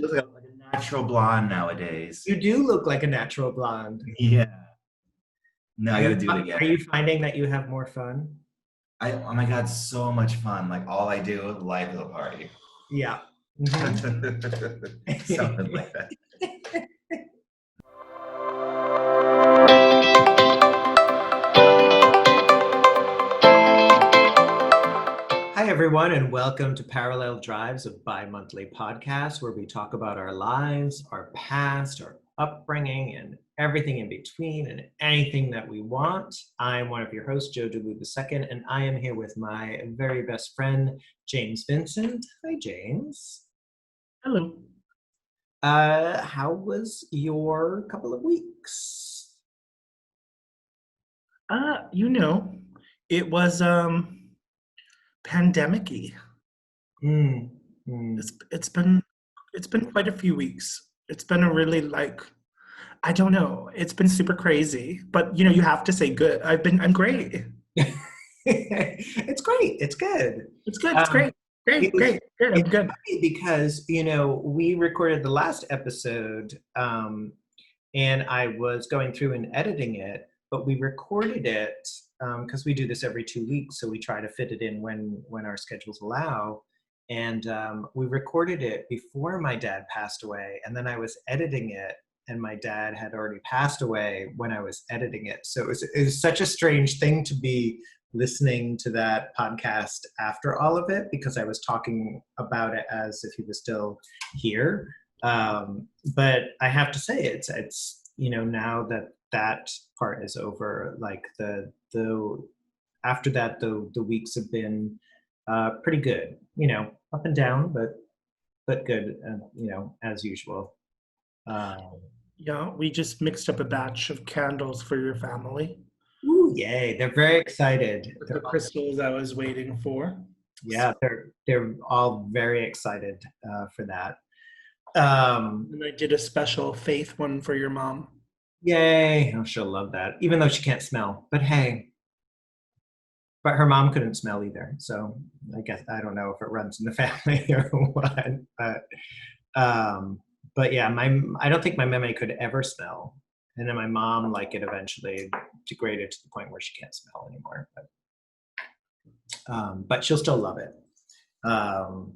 look like a natural blonde nowadays. You do look like a natural blonde. Yeah. No, Are I you gotta do it again. are you finding that you have more fun? Oh my God, so much fun. Like all I do, life is a party. Yeah. Hmm. Something like that. Hi, everyone, and welcome to Parallel Drives, a bi-monthly podcast where we talk about our lives, our past, our upbringing, and everything in between, and anything that we want. I'm one of your hosts, Joe DeLu II, and I am here with my very best friend, James Vincent. Hi, James. Hello. How was your couple of weeks? You know, it was pandemic-y. Mm, mm. It's been quite a few weeks. It's been a really I don't know. It's been super crazy, but you have to say good. I'm great. It's great. It's good. It's good. It's Um, great. it Great, was great, good. I'm it's good. funny because we recorded the last episode, and I was going through and editing it, but we recorded it because we do this every 2 weeks, so we try to fit it in when our schedules allow. And we recorded it before my dad passed away, and then I was editing it, and my dad had already passed away when I was editing it. So it was such a strange thing to be listening to that podcast after all of it, because I was talking about it as if he was still here. But I have to say, it's now that that part is over, like the after that, the weeks have been pretty good, up and down, but good, as usual. um, Yeah, we just mixed up a batch of candles for your family Ooh, yay, they're very excited. with the crystals I was waiting for. Yeah, they're all very excited for that. Um, And I did a special faith one for your mom. Yay! Oh, she'll love that, even though she can't smell. But hey, but her mom couldn't smell either, so I guess I don't know if it runs in the family or what. Um, but yeah, my I don't think my meme could ever smell, and then my mom, like, it eventually degraded to the point where she can't smell anymore. But she'll still love it. Um,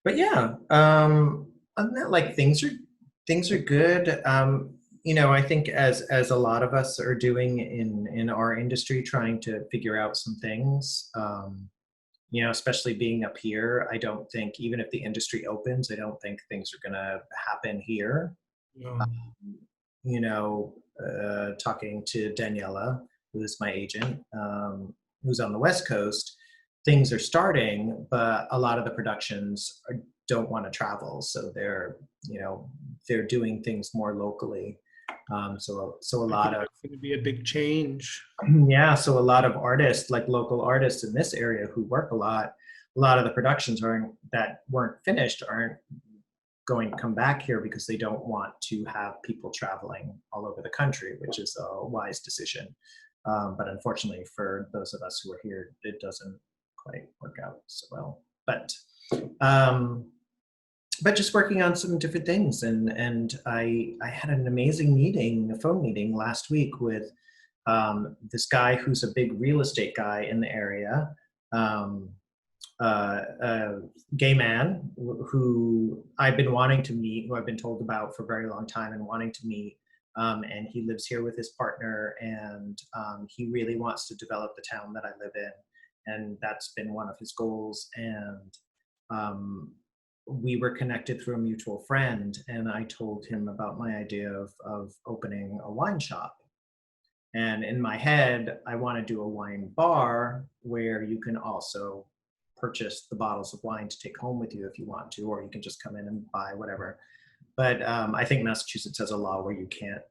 but yeah, other than that, like, things are good. I think as a lot of us are doing in our industry, trying to figure out some things. Especially being up here, I don't think, even if the industry opens, I don't think things are going to happen here. Yeah. Talking to Daniela, who is my agent, who's on the West Coast, things are starting, but a lot of the productions don't want to travel, so they're doing things more locally. So a I lot think of that's going to be a big change. yeah, so a lot of artists, like local artists in this area who work a lot of the productions that weren't finished aren't going to come back here because they don't want to have people traveling all over the country, which is a wise decision. But unfortunately, for those of us who are here, it doesn't quite work out so well. Um, but just working on some different things, and I had an amazing meeting, a phone meeting last week with this guy who's a big real estate guy in the area. Um, a gay man who I've been wanting to meet, who I've been told about for a very long time and wanting to meet. And he lives here with his partner, and he really wants to develop the town that I live in. And that's been one of his goals. And we were connected through a mutual friend, and I told him about my idea of opening a wine shop. And in my head, I want to do a wine bar where you can also purchase the bottles of wine to take home with you if you want to, or you can just come in and buy whatever. But I think Massachusetts has a law where you can't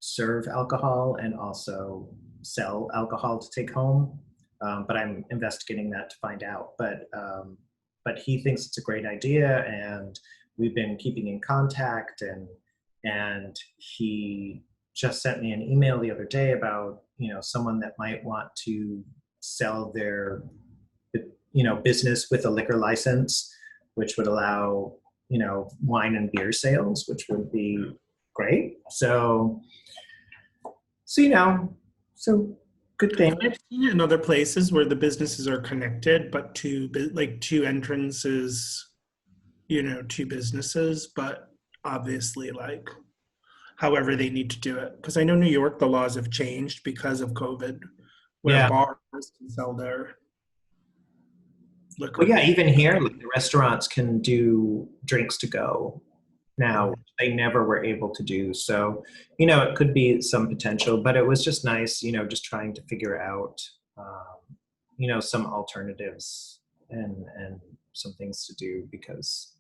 serve alcohol and also sell alcohol to take home. But I'm investigating that to find out. But he thinks it's a great idea, and we've been keeping in contact. And he just sent me an email the other day about someone that might want to sell their business with a liquor license, which would allow wine and beer sales, which would be great. So so good thing. I've seen it in other places where the businesses are connected, but two entrances, two businesses, but obviously like however they need to do it. Because I know New York, the laws have changed because of COVID, where Yeah. bars can sell their liquor. Well, yeah, even here, like, the restaurants can do drinks to go now, which they never were able to do. So, it could be some potential, but it was just nice, just trying to figure out, some alternatives and some things to do because,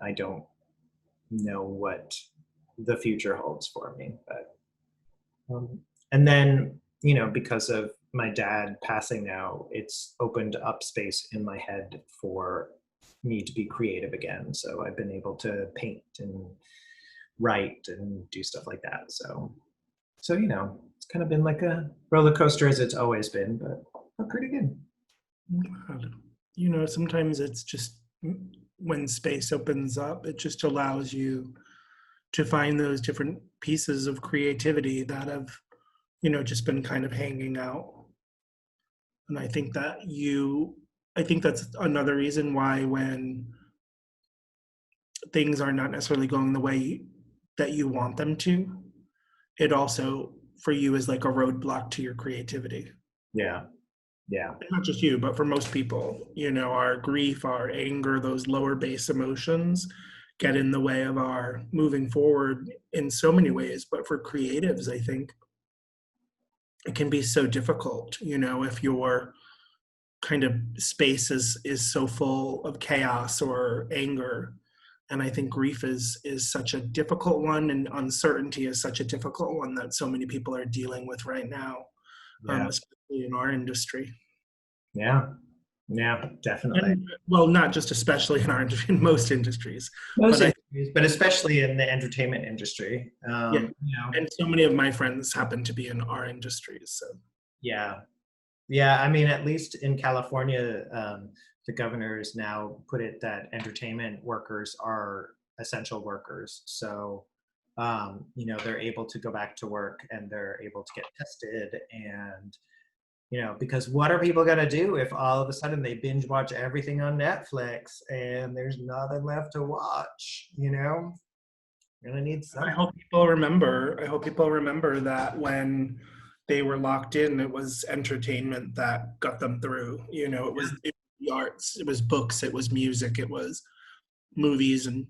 I don't know what the future holds for me. But, and then, because of my dad passing now, it's opened up space in my head for me to be creative again. So I've been able to paint and write and do stuff like that. So it's kind of been like a roller coaster as it's always been, but pretty good. Sometimes it's just when space opens up, it just allows you to find those different pieces of creativity that have, just been kind of hanging out. And I think that's another reason why when things are not necessarily going the way that you want them to, it also for you is like a roadblock to your creativity. Yeah. Not just you, but for most people, our grief, our anger, those lower base emotions get in the way of our moving forward in so many ways. But for creatives, I think it can be so difficult, if your kind of space is so full of chaos or anger. And I think grief is such a difficult one, and uncertainty is such a difficult one that so many people are dealing with right now, especially in our industry. Yeah, definitely. And, well, not just especially in our industry, in most industries. But especially in the entertainment industry. And so many of my friends happen to be in our industries. So. Yeah. I mean, at least in California, the governor has now put it that entertainment workers are essential workers. So, they're able to go back to work and they're able to get tested and, because what are people going to do if all of a sudden they binge watch everything on Netflix and there's nothing left to watch, You're going to need something. I hope people remember that when they were locked in, it was entertainment that got them through. It was the arts, it was books, it was music, it was movies and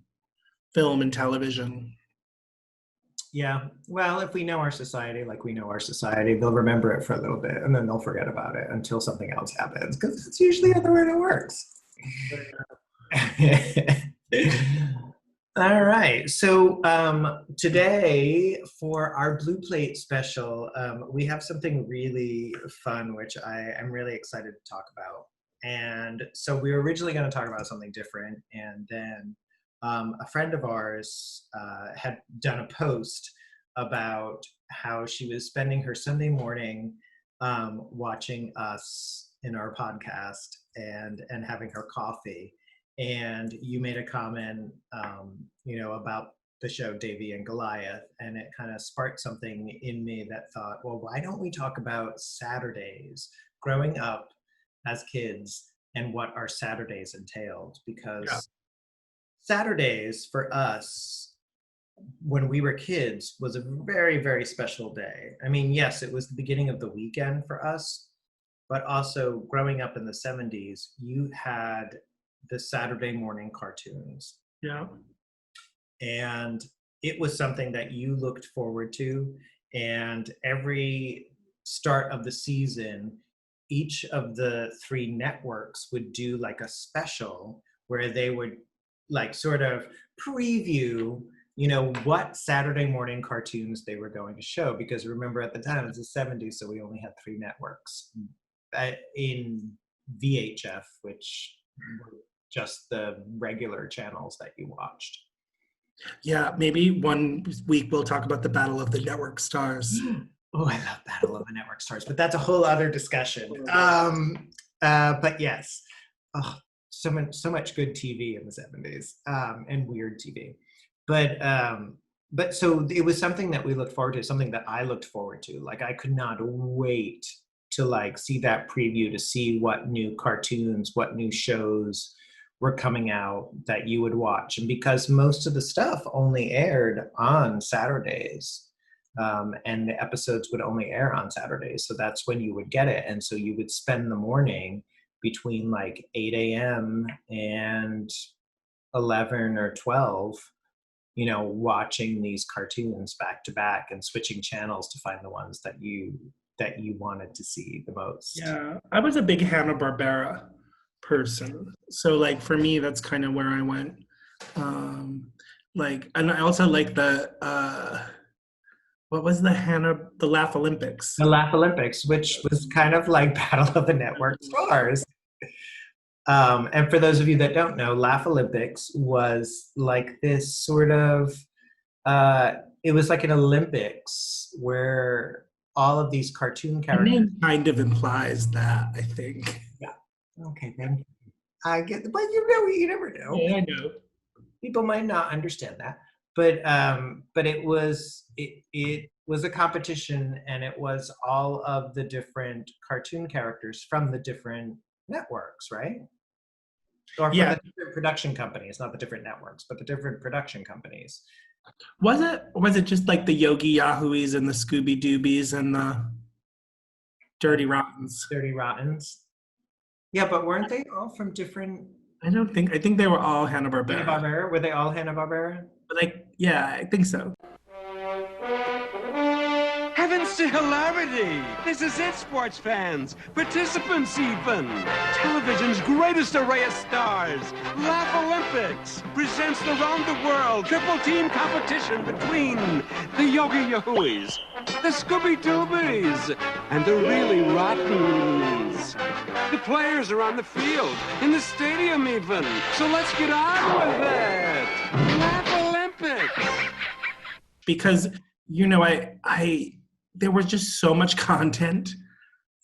film and television. Yeah. Well, if we know our society like we know our society, they'll remember it for a little bit and then they'll forget about it until something else happens, because it's usually the way it works. All right. So today for our Blue Plate special, we have something really fun, which I am really excited to talk about. And so we were originally going to talk about something different. And then a friend of ours had done a post about how she was spending her Sunday morning watching us in our podcast and having her coffee. And you made a comment, about the show Davy and Goliath, and it kind of sparked something in me that thought, well, why don't we talk about Saturdays, growing up as kids, and what our Saturdays entailed? Because Saturdays for us, when we were kids, was a very, very special day. I mean, yes, it was the beginning of the weekend for us, but also growing up in the 70s, you had the Saturday morning cartoons. Yeah. And it was something that you looked forward to. And every start of the season, each of the three networks would do like a special where they would like sort of preview, what Saturday morning cartoons they were going to show. Because remember, at the time, it was the 70s, so we only had three networks in VHF, which were just the regular channels that you watched. Yeah, maybe one week we'll talk about the Battle of the Network Stars. Oh, I love Battle of the Network Stars, but that's a whole other discussion. But yes, so much good TV in the 70s, and weird TV. But so it was something that we looked forward to, something that I looked forward to. Like I could not wait to like see that preview, to see what new cartoons, what new shows were coming out that you would watch. And because most of the stuff only aired on Saturdays, and the episodes would only air on Saturdays, so that's when you would get it. And so you would spend the morning between like 8 a.m. and 11 or 12, watching these cartoons back to back and switching channels to find the ones that you wanted to see the most. Yeah, I was a big Hanna-Barbera person. So like for me, that's kind of where I went. And I also like what was the Laugh Olympics? The Laugh Olympics, which was kind of like Battle of the Network Stars. And for those of you that don't know, Laugh Olympics was like this sort of, it was like an Olympics where all of these cartoon The characters. name kind of implies that, I think. Yeah. Okay, thank you. I get, but you never know. Yeah, I know. People might not understand that, but it was a competition, and it was all of the different cartoon characters from the different networks, right? Or from Yeah. the different production companies, not the different networks, but the different production companies. Was it just like the Yogi Yahoos and the Scooby Doobies and the Dirty Rottens? Dirty Rottens. Yeah, but weren't they all from different I think they were all Hanna-Barbera. Hanna-Barbera? Were they all Hanna-Barbera? But yeah, I think so. Heavens to hilarity! This is it, sports fans, participants even. Television's greatest array of stars, Laugh Olympics, presents the round-the-world triple team competition between the Yogi Yahooies, the Scooby Doobies, and the really Rottens. The players are on the field, in the stadium even, so let's get on with it! Laugh Olympics! Because, I there was just so much content,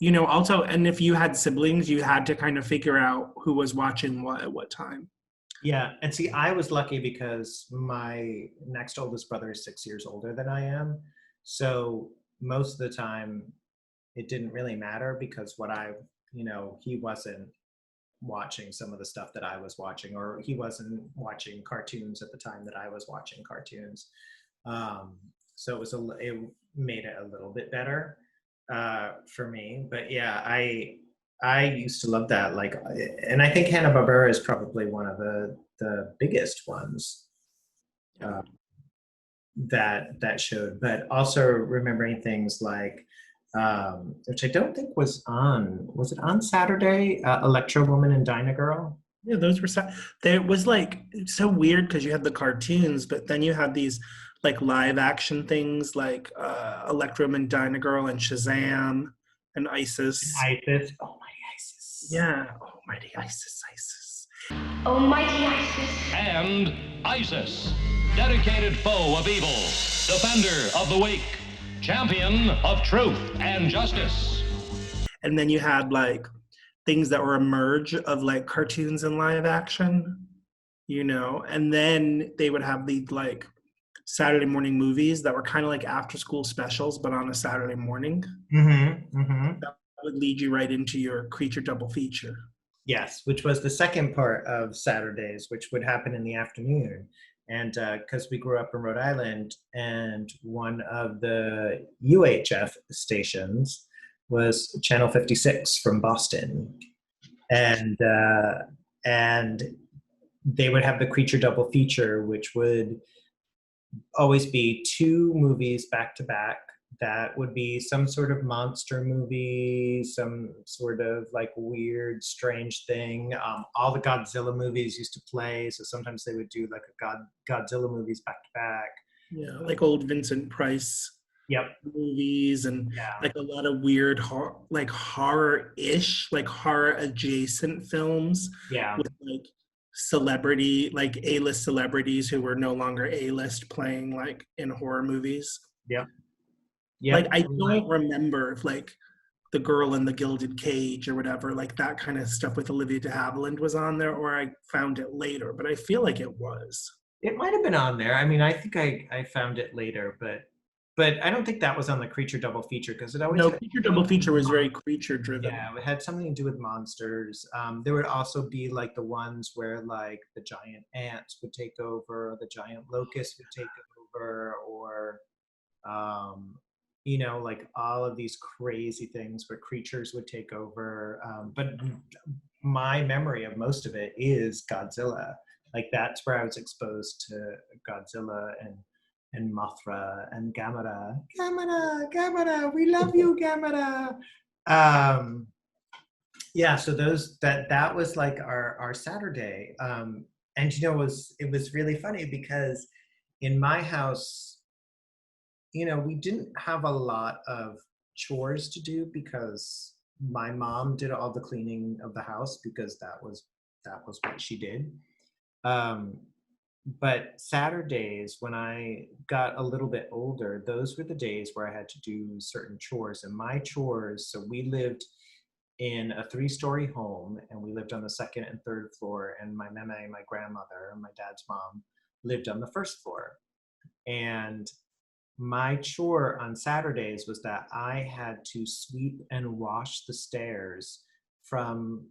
also, and if you had siblings, you had to kind of figure out who was watching what at what time. Yeah, and see, I was lucky because my next oldest brother is 6 years older than I am. So most of the time, it didn't really matter because he wasn't watching some of the stuff that I was watching, or he wasn't watching cartoons at the time that I was watching cartoons. So it made it a little bit better for me. But yeah, I used to love that. Like, and I think Hanna-Barbera is probably one of the biggest ones that showed. But also remembering things like, which I don't think was it on Saturday? Electro Woman and Dyna Girl. Yeah, those were it was like so weird because you had the cartoons, but then you had these like live action things like Electro Woman, Dyna Girl, and Shazam and Isis. Isis. Almighty Isis. Yeah, Almighty Isis. Almighty Isis. And Isis, dedicated foe of evil, defender of the weak, champion of truth and justice. And then you had like things that were a merge of like cartoons and live action, and then they would have these like Saturday morning movies that were kind of like after school specials, but on a Saturday morning. Mm-hmm. Mm-hmm. That would lead you right into your creature double feature. Yes, which was the second part of Saturdays, which would happen in the afternoon. And because we grew up in Rhode Island, and one of the UHF stations was Channel 56 from Boston. And they would have the creature double feature, which would always be two movies back to back. That would be some sort of monster movie, some sort of like weird, strange thing. All the Godzilla movies used to play, so sometimes they would do like a Godzilla movies back to back. Yeah, like old Vincent Price. Yep. Movies and like a lot of weird horror-ish, like horror adjacent films. Yeah. With like celebrity, like A-list celebrities who were no longer A-list playing like in horror movies. Yep. Yep. Like I don't remember if like The Girl in the Gilded Cage or whatever, like that kind of stuff with Olivia de Havilland was on there, or I found it later, but I feel like it was. It might have been on there. I mean, I think I found it later, but I don't think that was on the Creature double feature because it always No, had, Creature Double Feature was very creature driven. yeah, it had something to do with monsters. There would also be like the ones where like the giant ants would take over, or the giant locusts would take over, or you know, like all of these crazy things where creatures would take over. But my memory of most of it is Godzilla. Like that's where I was exposed to Godzilla and Mothra and Gamera. Gamera, we love you, Gamera. Yeah, so that was like our Saturday. And you know, it was really funny because in my house, you know, we didn't have a lot of chores to do because my mom did all the cleaning of the house because that was what she did. But Saturdays, when I got a little bit older, those were the days where I had to do certain chores. And my chores, so we lived in a 3-story home, and we lived on the 2nd and 3rd floor, and my meme, my grandmother, and my dad's mom lived on the 1st floor. And my chore on Saturdays was that I had to sweep and wash the stairs from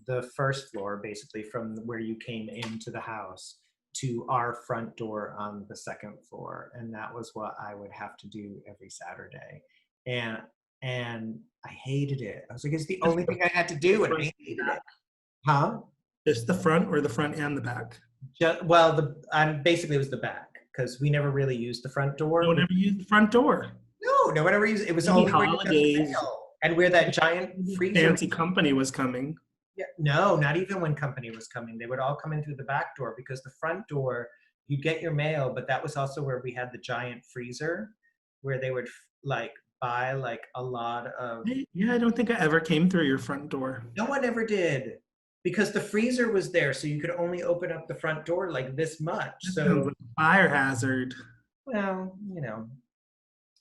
the 1st floor, basically from where you came into the house, to our front door on the 2nd floor. And that was what I would have to do every Saturday. And I hated it. I was like, it's the only thing I had to do, and I hated it. Huh? Just the front or the front and the back? Well, basically it was the back, because we never really used the front door. No one ever used the front door. No one ever used it. It was Maybe only where you got the holidays. mail, and where that giant freezer. Fancy company was coming. Yeah, no, not even when company was coming. They would all come in through the back door, because the front door, you'd get your mail, but that was also where we had the giant freezer, where they would like buy like a lot of. Yeah, I don't think I ever came through your front door. No one ever did, because the freezer was there, so you could only open up the front door like this much. That So, sounds like a fire hazard. well, you know,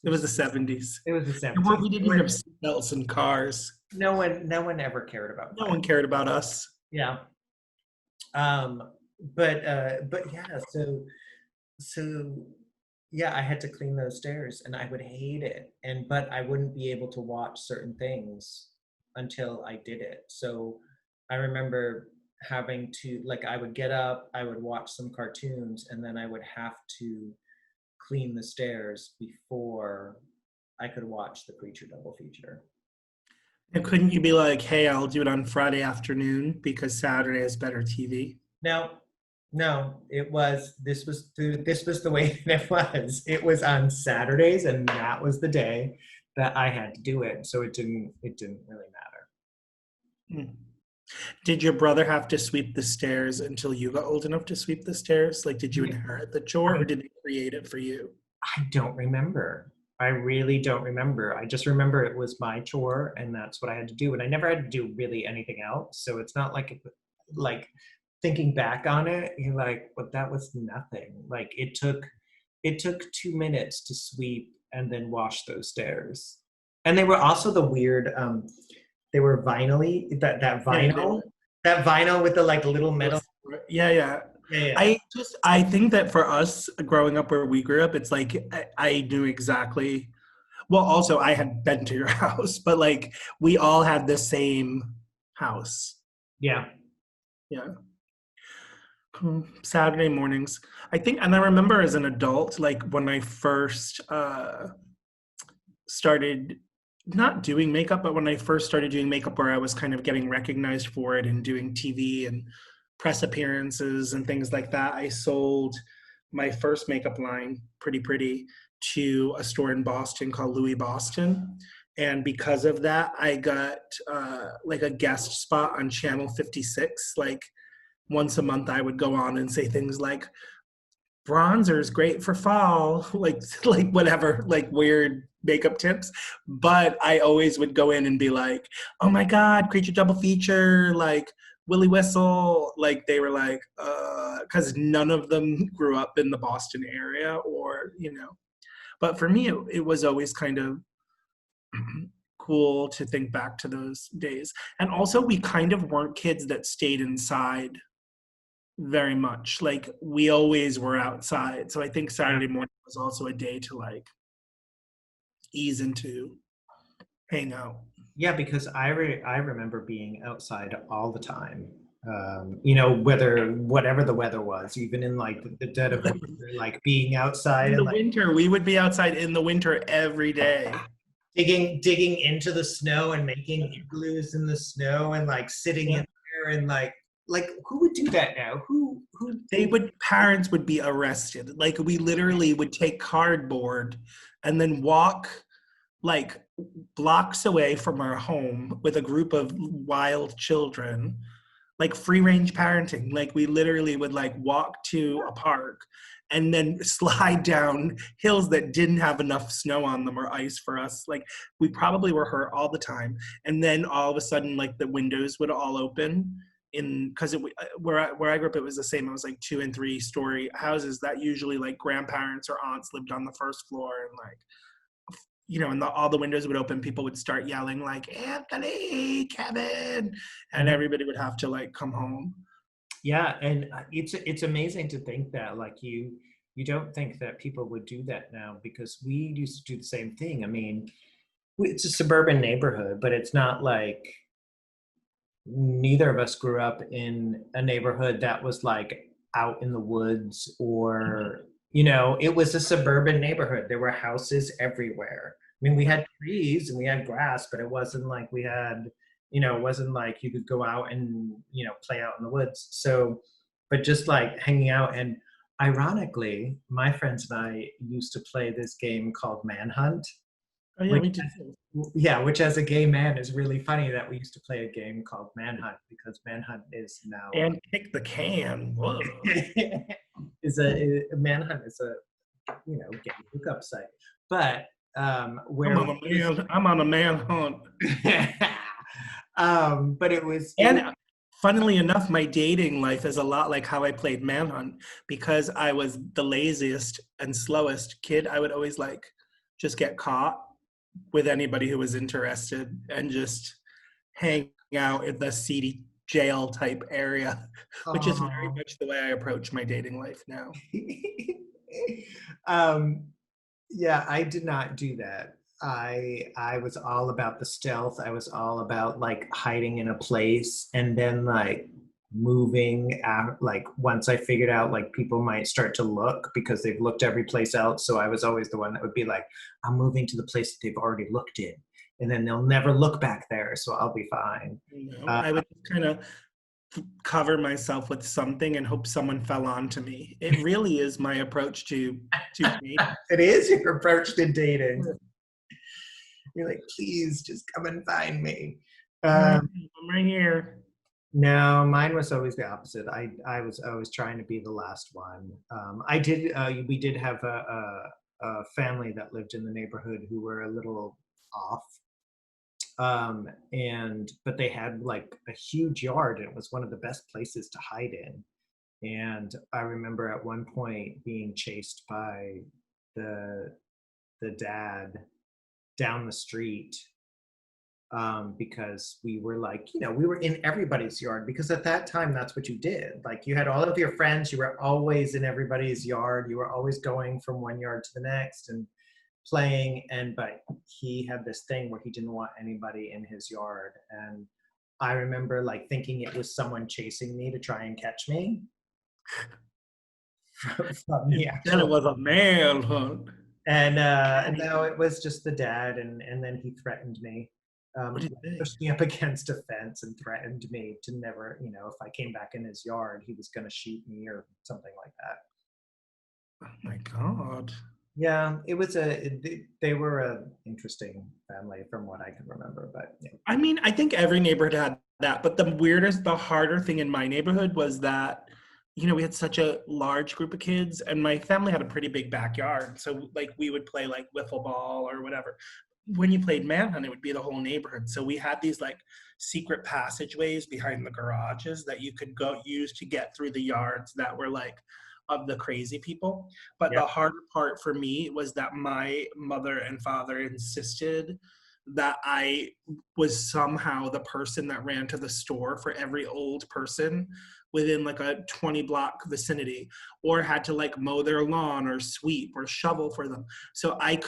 It was the 70s. it was the same. We didn't have seatbelts in cars. No one ever cared about. No one cared about us. Yeah. But yeah, so yeah, I had to clean those stairs, and I would hate it. But I wouldn't be able to watch certain things until I did it. So I remember having to, like, I would get up, I would watch some cartoons, and then I would have to clean the stairs before I could watch the Creature double feature. And couldn't you be like, hey, I'll do it on Friday afternoon because Saturday is better TV? No, this was the way that it was. It was on Saturdays, and that was the day that I had to do it. So it didn't really matter. Did your brother have to sweep the stairs until you got old enough to sweep the stairs? Like, did you inherit the chore, or did they create it for you? I don't remember. I really don't remember. I just remember it was my chore, and that's what I had to do. And I never had to do really anything else. So it's not like thinking back on it, you're like, well, that was nothing. Like it took 2 minutes to sweep and then wash those stairs. And they were also the weird, they were vinyl-y, that vinyl with the like little metal. Yeah. I think that for us growing up where we grew up, it's like I knew exactly. Well, also I had been to your house, but like we all had the same house. Yeah. Saturday mornings, I think, and I remember as an adult, like when I first started not doing makeup, but when I first started doing makeup where I was kind of getting recognized for it and doing TV and press appearances and things like that, I sold my first makeup line, Pretty, to a store in Boston called Louis Boston. And because of that, I got like a guest spot on Channel 56. Like once a month, I would go on and say things like, bronzer is great for fall, like whatever, like weird makeup tips. But I always would go in and be like, oh my God, Creature double feature, like Willie Whistle. Like they were like, because none of them grew up in the Boston area or, you know. But for me, it was always kind of cool to think back to those days. And also, we kind of weren't kids that stayed inside very much. Like, we always were outside. So I think Saturday morning was also a day to like ease into, hang out. Yeah, because I remember being outside all the time. You know, whatever the weather was, even in like the dead of winter, like being outside In and the like winter, we would be outside in the winter every day. digging into the snow and making igloos in the snow and like sitting in there and like who would do that now? Who Parents would be arrested. Like, we literally would take cardboard and then walk like blocks away from our home with a group of wild children, like free range parenting. Like, we literally would like walk to a park and then slide down hills that didn't have enough snow on them or ice for us. Like, we probably were hurt all the time. And then all of a sudden, like, the windows would all open because where I grew up, it was the same. It was like 2 and 3 story houses that usually like grandparents or aunts lived on the first floor, and like, you know, and all the windows would open. People would start yelling like, Anthony, Kevin, and everybody would have to like come home. Yeah, and it's amazing to think that like you don't think that people would do that now, because we used to do the same thing. I mean, it's a suburban neighborhood, but it's not like neither of us grew up in a neighborhood that was like out in the woods or, you know, it was a suburban neighborhood. There were houses everywhere. I mean, we had trees and we had grass, but it wasn't like we had, you know, it wasn't like you could go out and, you know, play out in the woods. So, but just like hanging out. And ironically, my friends and I used to play this game called Manhunt. Oh yeah, we did. Yeah, which as a gay man is really funny that we used to play a game called Manhunt, because Manhunt is now And kick the can. Whoa. Manhunt is a, you know, gay hookup site. But where I'm on a manhunt. But it was, and funnily enough, my dating life is a lot like how I played Manhunt. Because I was the laziest and slowest kid, I would always like just get caught with anybody who was interested and just hang out in the seedy jail type area, which is very much the way I approach my dating life now. Yeah, I did not do that. I was all about the stealth. I was all about like hiding in a place and then like moving out. Like, once I figured out like people might start to look because they've looked every place else. So I was always the one that would be like, I'm moving to the place that they've already looked in, and then they'll never look back there. So I'll be fine. I would kind of cover myself with something and hope someone fell onto me. It really is my approach to dating. It is your approach to dating. You're like, please just come and find me. I'm right here. No, mine was always the opposite. I was always trying to be the last one. We did have a family that lived in the neighborhood who were a little off. But they had like a huge yard, and it was one of the best places to hide in. And I remember at one point being chased by the dad down the street, because we were like, you know, we were in everybody's yard, because at that time that's what you did. Like, you had all of your friends, you were always in everybody's yard, you were always going from one yard to the next and playing. But he had this thing where he didn't want anybody in his yard, and I remember like thinking it was someone chasing me to try and catch me. Then it was a manhunt. And no, it was just the dad, and then he threatened me. Pushed me up against a fence and threatened me to never, you know, if I came back in his yard, he was going to shoot me or something like that. Oh my God. Yeah, it was they were an interesting family from what I can remember, but yeah. I mean, I think every neighborhood had that, but the harder thing in my neighborhood was that, you know, we had such a large group of kids, and my family had a pretty big backyard. So like we would play like wiffle ball or whatever. When you played Manhunt, it would be the whole neighborhood. So we had these like secret passageways behind the garages that you could go use to get through the yards that were like of the crazy people. But the harder part for me was that my mother and father insisted that I was somehow the person that ran to the store for every old person within like a 20 block vicinity, or had to like mow their lawn or sweep or shovel for them. So I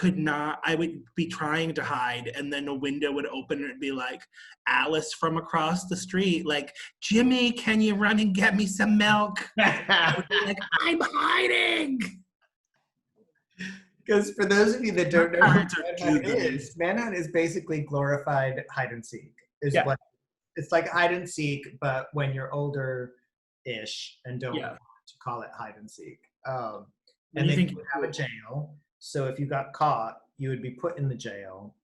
would be trying to hide, and then a window would open and it'd be like Alice from across the street, like, Jimmy, can you run and get me some milk? I would be like, I'm hiding. Because for those of you that don't know Parents are what Manhunt do-goodies. is, Manhunt is basically glorified hide and seek. Yeah. It's like hide and seek, but when you're older-ish and don't Yeah. want to call it hide and seek. When And you then think you would have a jail. So if you got caught, you would be put in the jail.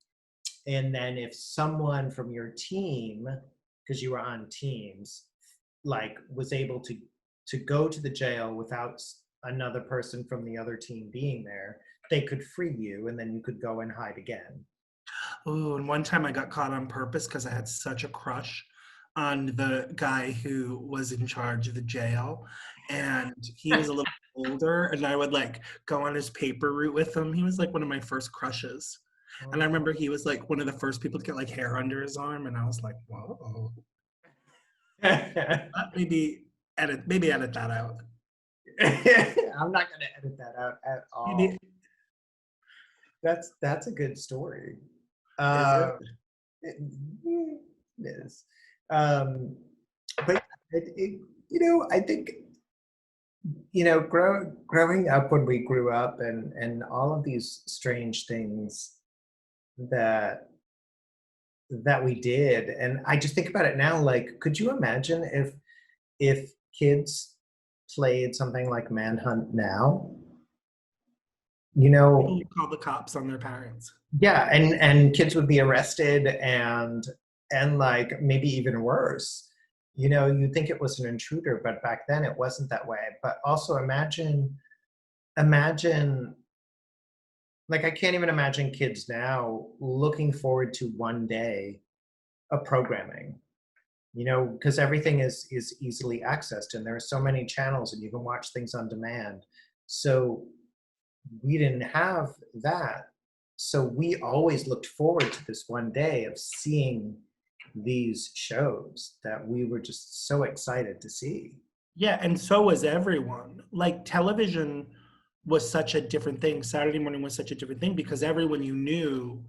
And then if someone from your team, because you were on teams, like was able to go to the jail without another person from the other team being there, they could free you, and then you could go and hide again. Oh, and one time I got caught on purpose because I had such a crush on the guy who was in charge of the jail, and he was a little older, and I would like go on his paper route with him. He was like one of my first crushes. And I remember he was like one of the first people to get like hair under his arm, and I was like, whoa. Maybe edit that out. I'm not going to edit that out at all. Maybe- That's a good story. Is It is. But I think, growing up when we grew up, and all of these strange things that we did, and I just think about it now, like, could you imagine if kids played something like Manhunt now? People would call the cops on their parents. Yeah, and kids would be arrested, and like maybe even worse. You'd think it was an intruder, but back then it wasn't that way. But also imagine, like, I can't even imagine kids now looking forward to one day of programming, because everything is easily accessed, and there are so many channels, and you can watch things on demand. So we didn't have that. So we always looked forward to this one day of seeing these shows that we were just so excited to see. Yeah, and so was everyone. Like, television was such a different thing. Saturday morning was such a different thing because everyone you knew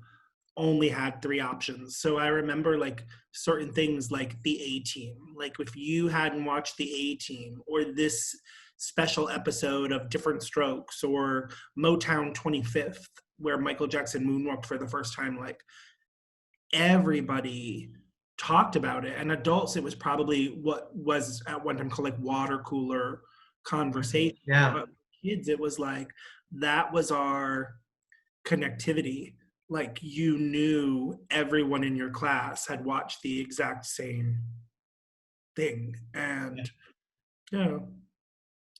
only had 3 options. So I remember like certain things like the A-Team. Like if you hadn't watched the A-Team, or this special episode of Different Strokes, or Motown 25th, where Michael Jackson moonwalked for the first time, like everybody talked about it. And adults, it was probably what was at one time called like water cooler conversation. Yeah. But kids, it was like, that was our connectivity. Like, you knew everyone in your class had watched the exact same thing. And it was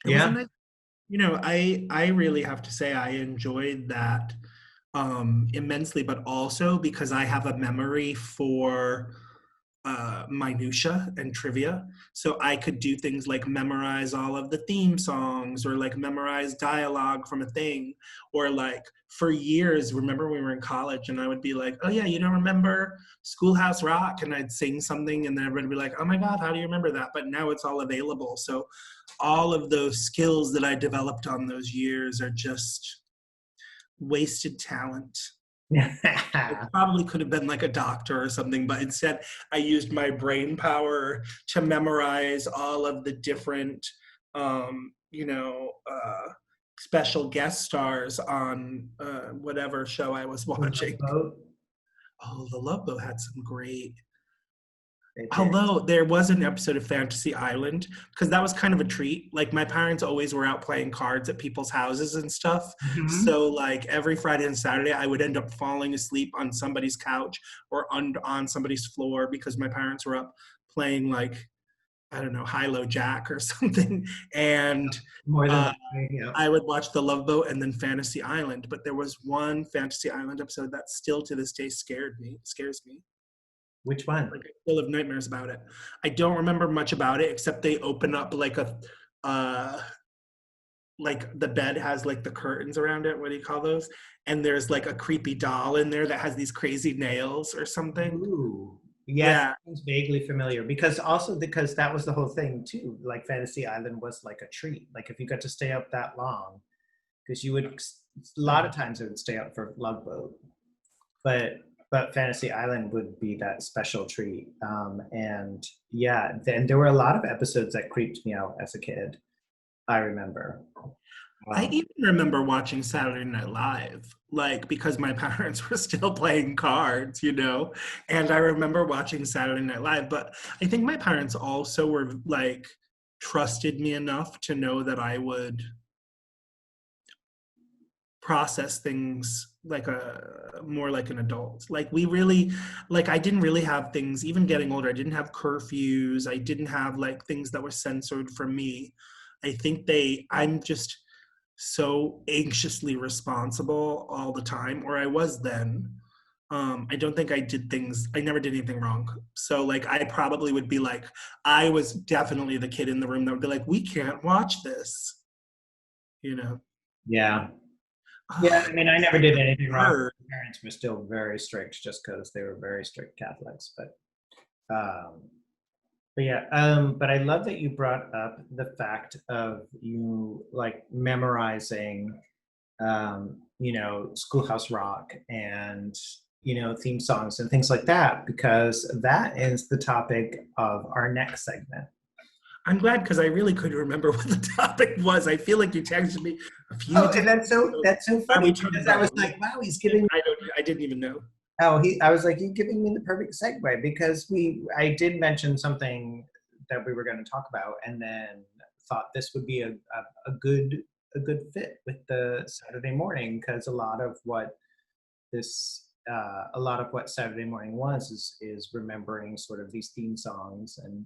a nice, I really have to say I enjoyed that immensely, but also because I have a memory for minutia and trivia. So I could do things like memorize all of the theme songs, or like memorize dialogue from a thing, or like for years, remember when we were in college and I would be like, oh yeah, you don't remember Schoolhouse Rock? And I'd sing something and then everybody would be like, oh my God, how do you remember that? But now it's all available. So all of those skills that I developed on those years are just wasted talent. I probably could have been like a doctor or something, but instead I used my brain power to memorize all of the different, special guest stars on whatever show I was watching. Oh, The Love Boat had some great. Although there was an episode of Fantasy Island, because that was kind of a treat. Like, my parents always were out playing cards at people's houses and stuff. Mhm. So like every Friday and Saturday, I would end up falling asleep on somebody's couch or on somebody's floor because my parents were up playing like, I don't know, High-Low Jack or something. And More than yeah. I would watch The Love Boat and then Fantasy Island. But there was one Fantasy Island episode that still to this day scares me. Which one? Like, I still have nightmares about it. I don't remember much about it except they open up like a like the bed has like the curtains around it. What do you call those? And there's like a creepy doll in there that has these crazy nails or something. Ooh. Yes, Yeah. that sounds vaguely familiar because that was the whole thing too. Like Fantasy Island was like a treat. Like if you got to stay up that long, because you would a lot of times it would stay up for Love Boat, but Fantasy Island would be that special treat. And yeah, then there were a lot of episodes that creeped me out as a kid. I remember. I even remember watching Saturday Night Live, like because my parents were still playing cards, you know, and I remember watching Saturday Night Live, but I think my parents also were like trusted me enough to know that I would process things like more like an adult. Like we really, like I didn't really have things, even getting older, I didn't have curfews, I didn't have like things that were censored from me. I think I'm just so anxiously responsible all the time, or I was then. I don't think I never did anything wrong. So like I probably would be like, I was definitely the kid in the room that would be like, we can't watch this, you know? Yeah. Yeah, I mean, I never did anything wrong. Hurt. My parents were still very strict just because they were very strict Catholics. But yeah, but I love that you brought up the fact of you like memorizing, Schoolhouse Rock and, theme songs and things like that, because that is the topic of our next segment. I'm glad because I really couldn't remember what the topic was. I feel like you texted me a few Oh, times. and that's so funny because I was like, wow, he's giving me. I didn't even know. I was like, you're giving me the perfect segue because I did mention something that we were going to talk about, and then thought this would be a good fit with the Saturday morning, because a lot of what Saturday morning is remembering sort of these theme songs and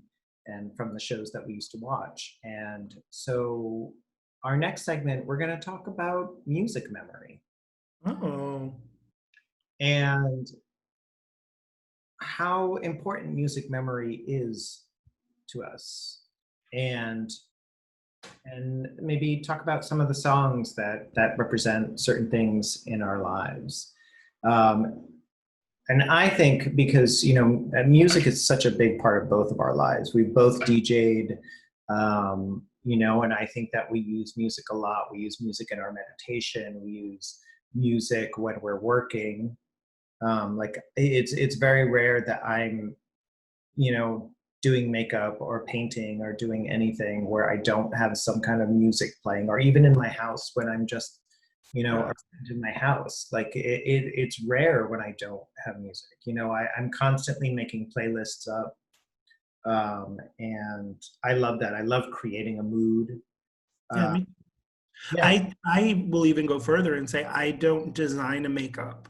from the shows that we used to watch. And so our next segment, we're going to talk about music memory. Oh. And how important music memory is to us, and maybe talk about some of the songs that represent certain things in our lives. And I think because music is such a big part of both of our lives. We both DJ'd, and I think that we use music a lot. We use music in our meditation. We use music when we're working. Like it's very rare that I'm, doing makeup or painting or doing anything where I don't have some kind of music playing, or even in my house when I'm just, in my house. Like it's rare when I don't have music. I'm constantly making playlists up, and I love that. I love creating a mood. Yeah, yeah. I will even go further and say I don't design a makeup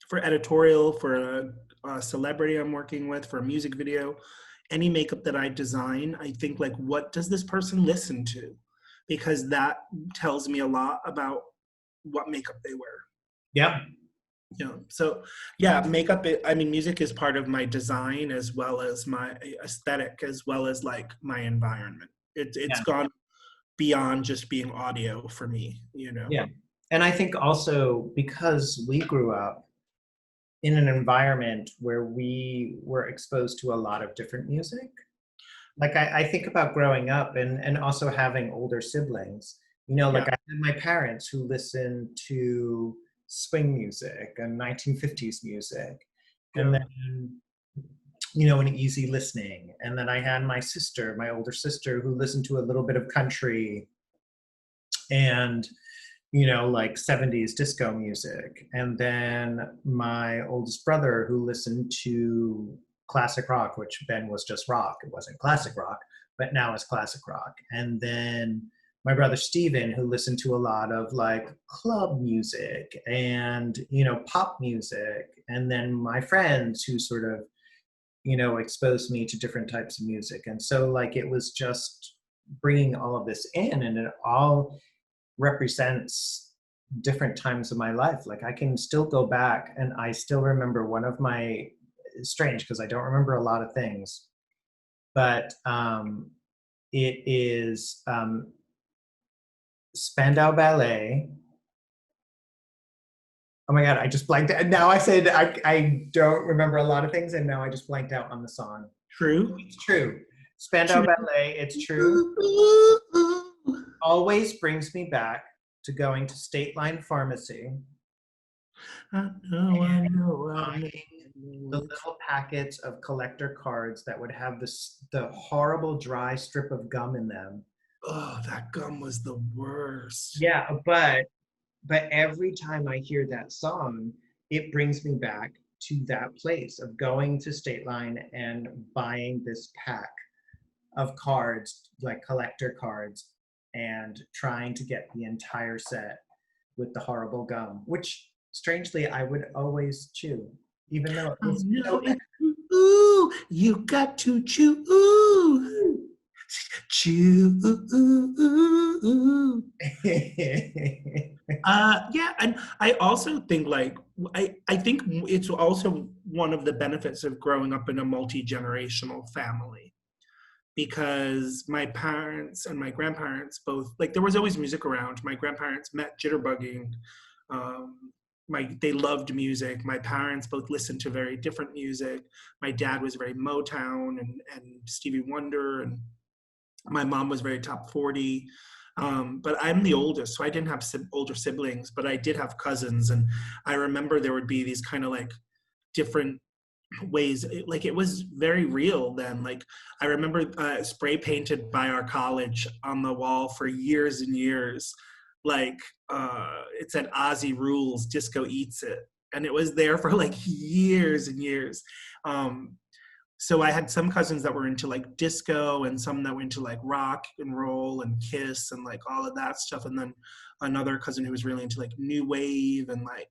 for editorial, for a celebrity I'm working with, for a music video. Any makeup that I design, I think like, what does this person listen to? Because that tells me a lot about what makeup they wear. Yeah. So yeah, music is part of my design as well as my aesthetic, as well as like my environment. It's gone beyond just being audio for me, Yeah. And I think also because we grew up in an environment where we were exposed to a lot of different music. Like I think about growing up and also having older siblings, like I had my parents who listened to swing music and 1950s music, and then, an easy listening. And then I had my older sister, who listened to a little bit of country and like 70s disco music. And then my oldest brother, who listened to classic rock, which then was just rock. It wasn't classic rock, but now it's classic rock. And then my brother Steven, who listened to a lot of like club music and, pop music. And then my friends who sort of, exposed me to different types of music. And so like, it was just bringing all of this in, and it all represents different times of my life. Like I can still go back and I still remember one of my, strange because I don't remember a lot of things, but it is Spandau Ballet. Oh my God, I just blanked out. Now I said I don't remember a lot of things, and now I just blanked out on the song. True. It's true. Spandau Ballet, it's true. Always brings me back to going to State Line Pharmacy, I know. buying the little packets of collector cards that would have the horrible dry strip of gum in them. Oh, that gum was the worst. Yeah, but every time I hear that song, it brings me back to that place of going to State Line and buying this pack of cards, like collector cards, and trying to get the entire set with the horrible gum, which strangely I would always chew, even though it was so Ooh, you got to chew. Ooh. Chew. Yeah, and I also think like I think it's also one of the benefits of growing up in a multi-generational family, because my parents and my grandparents both, like, there was always music around. My grandparents met jitterbugging. They loved music. My parents both listened to very different music. My dad was very Motown and Stevie Wonder, and my mom was very top 40. But I'm the oldest, so I didn't have older siblings, but I did have cousins. And I remember there would be these kind of like different ways, like it was very real then. Like I remember spray painted by our college on the wall for years and years, like it said Ozzy rules, disco eats it, and it was there for like years and years. So I had some cousins that were into like disco, and some that were into like rock and roll and Kiss and like all of that stuff, and then another cousin who was really into like new wave, and like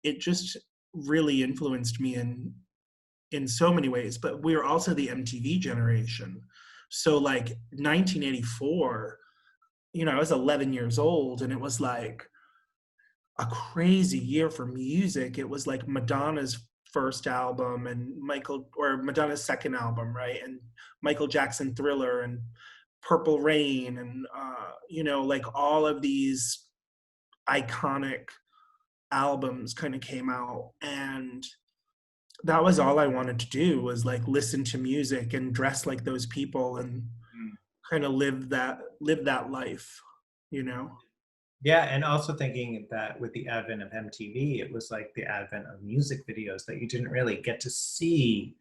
it just really influenced me in so many ways. But we were also the MTV generation. So like 1984, I was 11 years old, and it was like a crazy year for music. It was like Madonna's first album and Madonna's second album, right? And Michael Jackson Thriller and Purple Rain, and like all of these iconic albums kind of came out, and that was all I wanted to do, was like listen to music and dress like those people and kind of live that life, Yeah, and also thinking that with the advent of MTV, it was like the advent of music videos that you didn't really get to see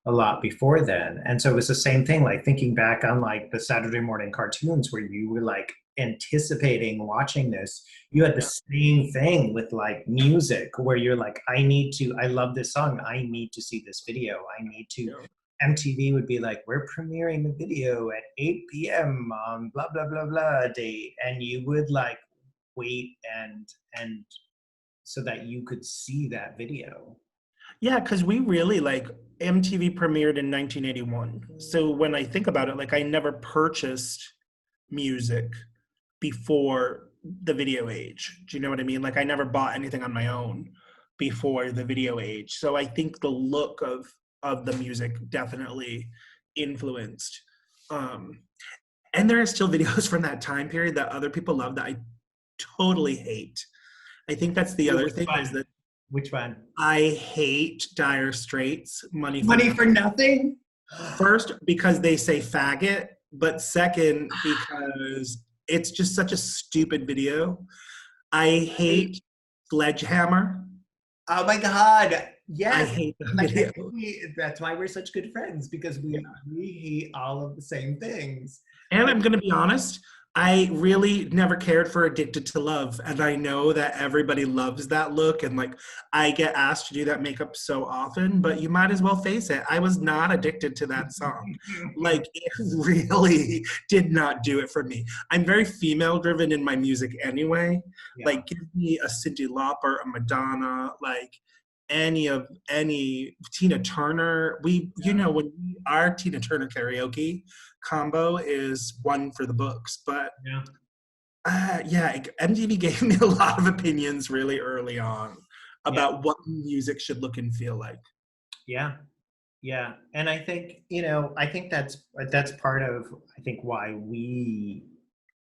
a lot before then. And so it was the same thing, like thinking back on like the Saturday morning cartoons where you were like anticipating watching this. You had the same thing with like music where you're like, I love this song. I need to see this video. I need to. MTV would be like, we're premiering the video at 8 p.m. on blah, blah, blah, blah date. And you would like wait and so that you could see that video. Yeah, because we really like MTV premiered in 1981. So when I think about it, like I never purchased music before the video age. Do you know what I mean? Like I never bought anything on my own before the video age. So I think the look of the music definitely influenced. And there are still videos from that time period that other people love that I totally hate. I think that's the other thing is that. Which one? I hate Dire Straits. Money for Nothing? First, because they say faggot, but second, because it's just such a stupid video. I hate Sledgehammer. Oh my God. Yes. I hate the video. That's why we're such good friends, because we hate all of the same things. And I'm going to be honest, I really never cared for Addicted to Love. And I know that everybody loves that look. And like, I get asked to do that makeup so often, but you might as well face it. I was not addicted to that song. Like, it really did not do it for me. I'm very female driven in my music anyway. Yeah. Like, give me a Cyndi Lauper, a Madonna, like any Tina Turner. When our Tina Turner karaoke combo is one for the books, but MTV gave me a lot of opinions really early on about what music should look and feel like. Yeah, and I think that's part of why we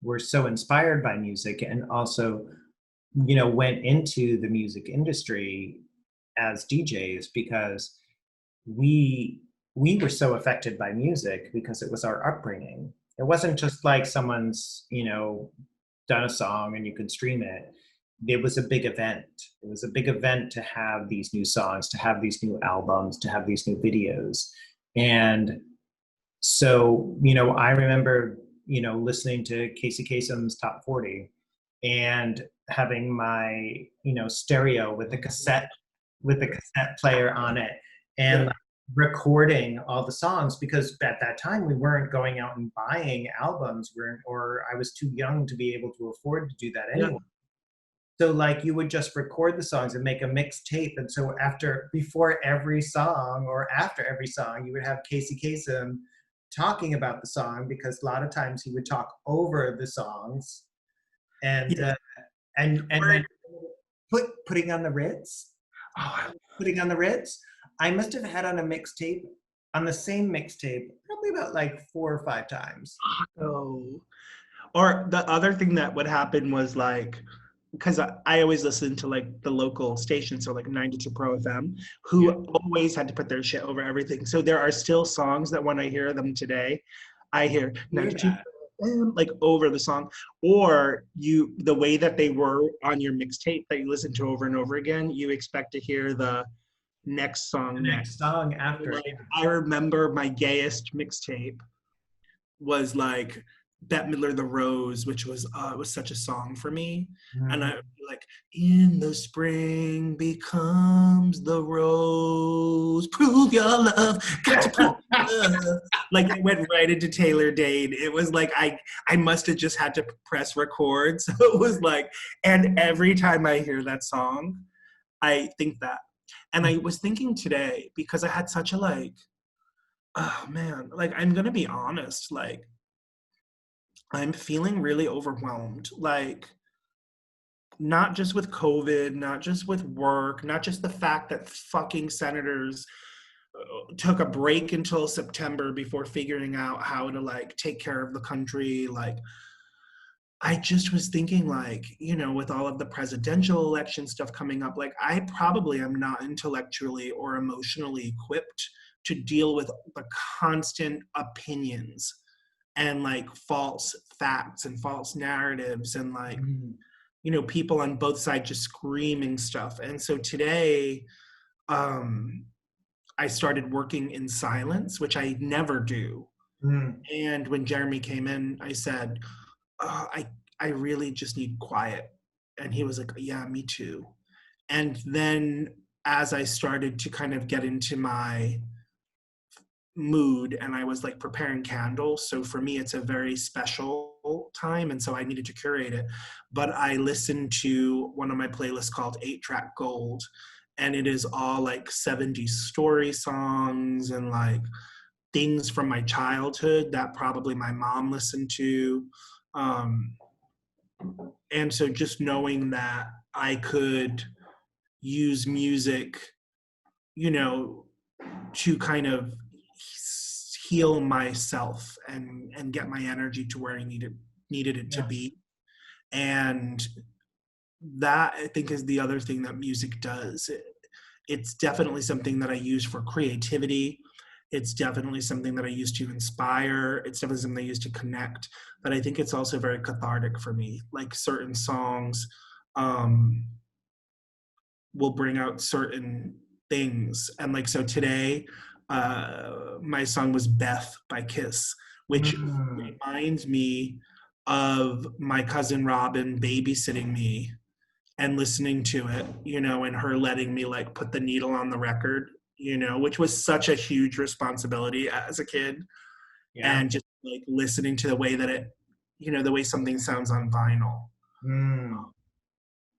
were so inspired by music and also, went into the music industry as DJs because we were so affected by music because it was our upbringing. It wasn't just like someone's, done a song and you could stream it. It was a big event. It was a big event to have these new songs, to have these new albums, to have these new videos. And so, I remember, listening to Casey Kasem's Top 40 and having my, stereo with the cassette player on it and like, recording all the songs because at that time we weren't going out and buying albums or I was too young to be able to afford to do that anyway. So like you would just record the songs and make a mixtape. And so before every song or after every song, you would have Casey Kasem talking about the song because a lot of times he would talk over the songs and then putting on the Ritz. Putting on the Ritz. I must have had on the same mixtape, probably about like 4 or 5 times. Oh. Or the other thing that would happen was like, because I always listened to like the local station, so like 92 Pro FM, who always had to put their shit over everything. So there are still songs that when I hear them today, I hear 92 Pro FM like over the song. Or the way that they were on your mixtape that you listen to over and over again, you expect to hear the next song After. Like, I remember my gayest mixtape was like Bette Midler, The Rose, which was it was such a song for me. And I would be like, in the spring becomes the rose, prove your love, got to prove your love. Like it went right into Taylor Dayne. It was like I must have just had to press record. So it was like, and every time I hear that song, I think that. And I was thinking today, because I had such a like, oh man, like I'm gonna be honest, like I'm feeling really overwhelmed, like not just with COVID, not just with work, not just the fact that fucking senators took a break until September before figuring out how to like take care of the country. Like I just was thinking like, with all of the presidential election stuff coming up, like I probably am not intellectually or emotionally equipped to deal with the constant opinions and like false facts and false narratives and like, people on both sides just screaming stuff. And so today, I started working in silence, which I never do. And when Jeremy came in, I said, I really just need quiet. And he was like, yeah, me too. And then as I started to kind of get into my mood and I was like preparing candles. So for me, it's a very special time. And so I needed to curate it. But I listened to one of my playlists called 8-Track Gold. And it is all like 70s story songs and like things from my childhood that probably my mom listened to. And so just knowing that I could use music, to kind of heal myself and get my energy to where I needed it to be. And that I think is the other thing that music does. It's definitely something that I use for creativity. It's definitely something that I use to inspire. It's definitely something I use to connect. But I think it's also very cathartic for me. Like certain songs will bring out certain things. And like, so today, my song was Beth by Kiss, which reminds me of my cousin Robin babysitting me and listening to it, and her letting me like put the needle on the record, which was such a huge responsibility as a kid. And just like listening to the way that it, the way something sounds on vinyl.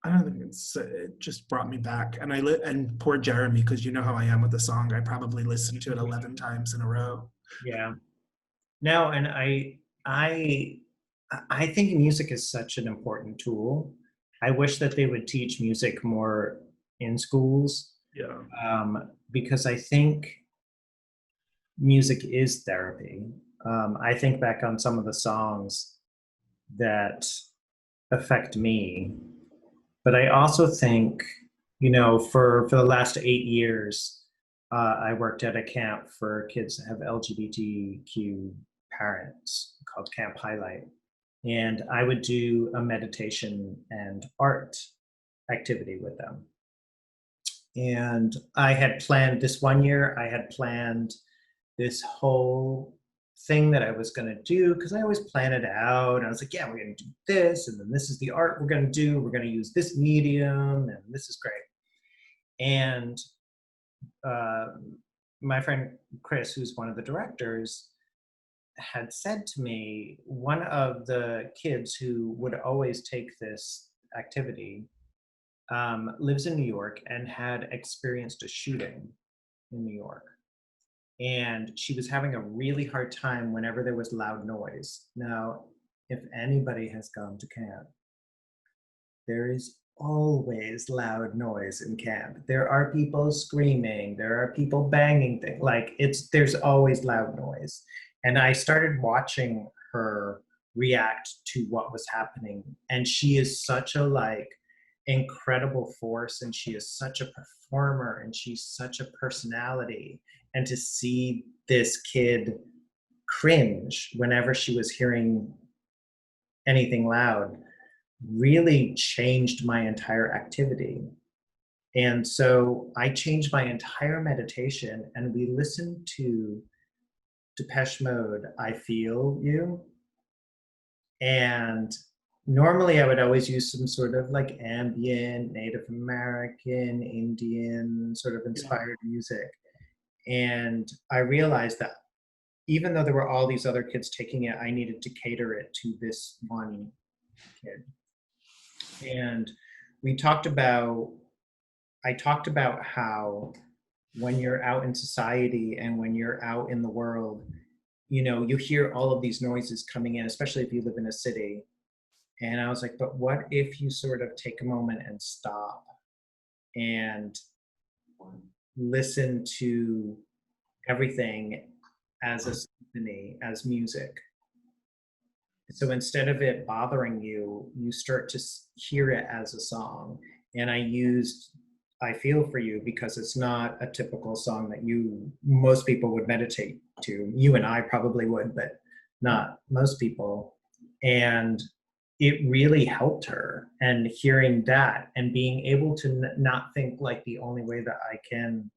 I don't think it just brought me back. And and poor Jeremy, because you know how I am with the song, I probably listened to it 11 times in a row. Yeah. No, and I think music is such an important tool. I wish that they would teach music more in schools. Because I think music is therapy. I think back on some of the songs that affect me. But I also think, for the last 8 years, I worked at a camp for kids that have LGBTQ parents called Camp Highlight. And I would do a meditation and art activity with them. And I had planned this one year, I had planned this whole thing that I was going to do, because I always plan it out. And I was like, yeah, we're going to do this, and then this is the art we're going to do. We're going to use this medium, and this is great. And my friend Chris, who's one of the directors, had said to me, one of the kids who would always take this activity lives in New York and had experienced a shooting in New York. And she was having a really hard time whenever there was loud noise. Now, if anybody has gone to camp, there is always loud noise in camp. There are people screaming, there are people banging things, there's always loud noise. And I started watching her react to what was happening. And she is such a incredible force, and she is such a performer, and she's such a personality. And to see this kid cringe whenever she was hearing anything loud really changed my entire activity. And so I changed my entire meditation, and we listened to Depeche Mode, I Feel You. And normally I would always use some sort of ambient, Native American, Indian sort of inspired music. And I realized that even though there were all these other kids taking it, I needed to cater it to this one kid. And I talked about how when you're out in society and when you're out in the world, you hear all of these noises coming in, especially if you live in a city. And I was like, but what if you sort of take a moment and stop and listen to everything as a symphony, as music? So instead of it bothering you, you start to hear it as a song. And I used I Feel For You because it's not a typical song that most people would meditate to. You and I probably would, but not most people. And it really helped her. And hearing that and being able to not think the only way that I can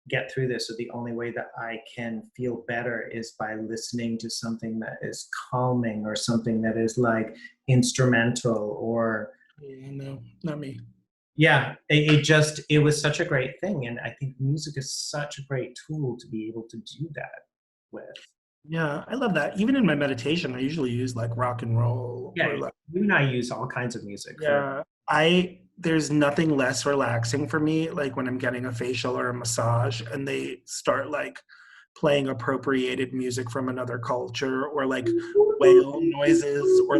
get through this, or the only way that I can feel better is by listening to something that is calming, or something that is instrumental, or No, not me. Yeah, it was such a great thing. And I think music is such a great tool to be able to do that with. Yeah, I love that. Even in my meditation, I usually use rock and roll. Yeah, or you and I use all kinds of music. Yeah, there's nothing less relaxing for me, when I'm getting a facial or a massage and they start playing appropriated music from another culture, or whale noises, or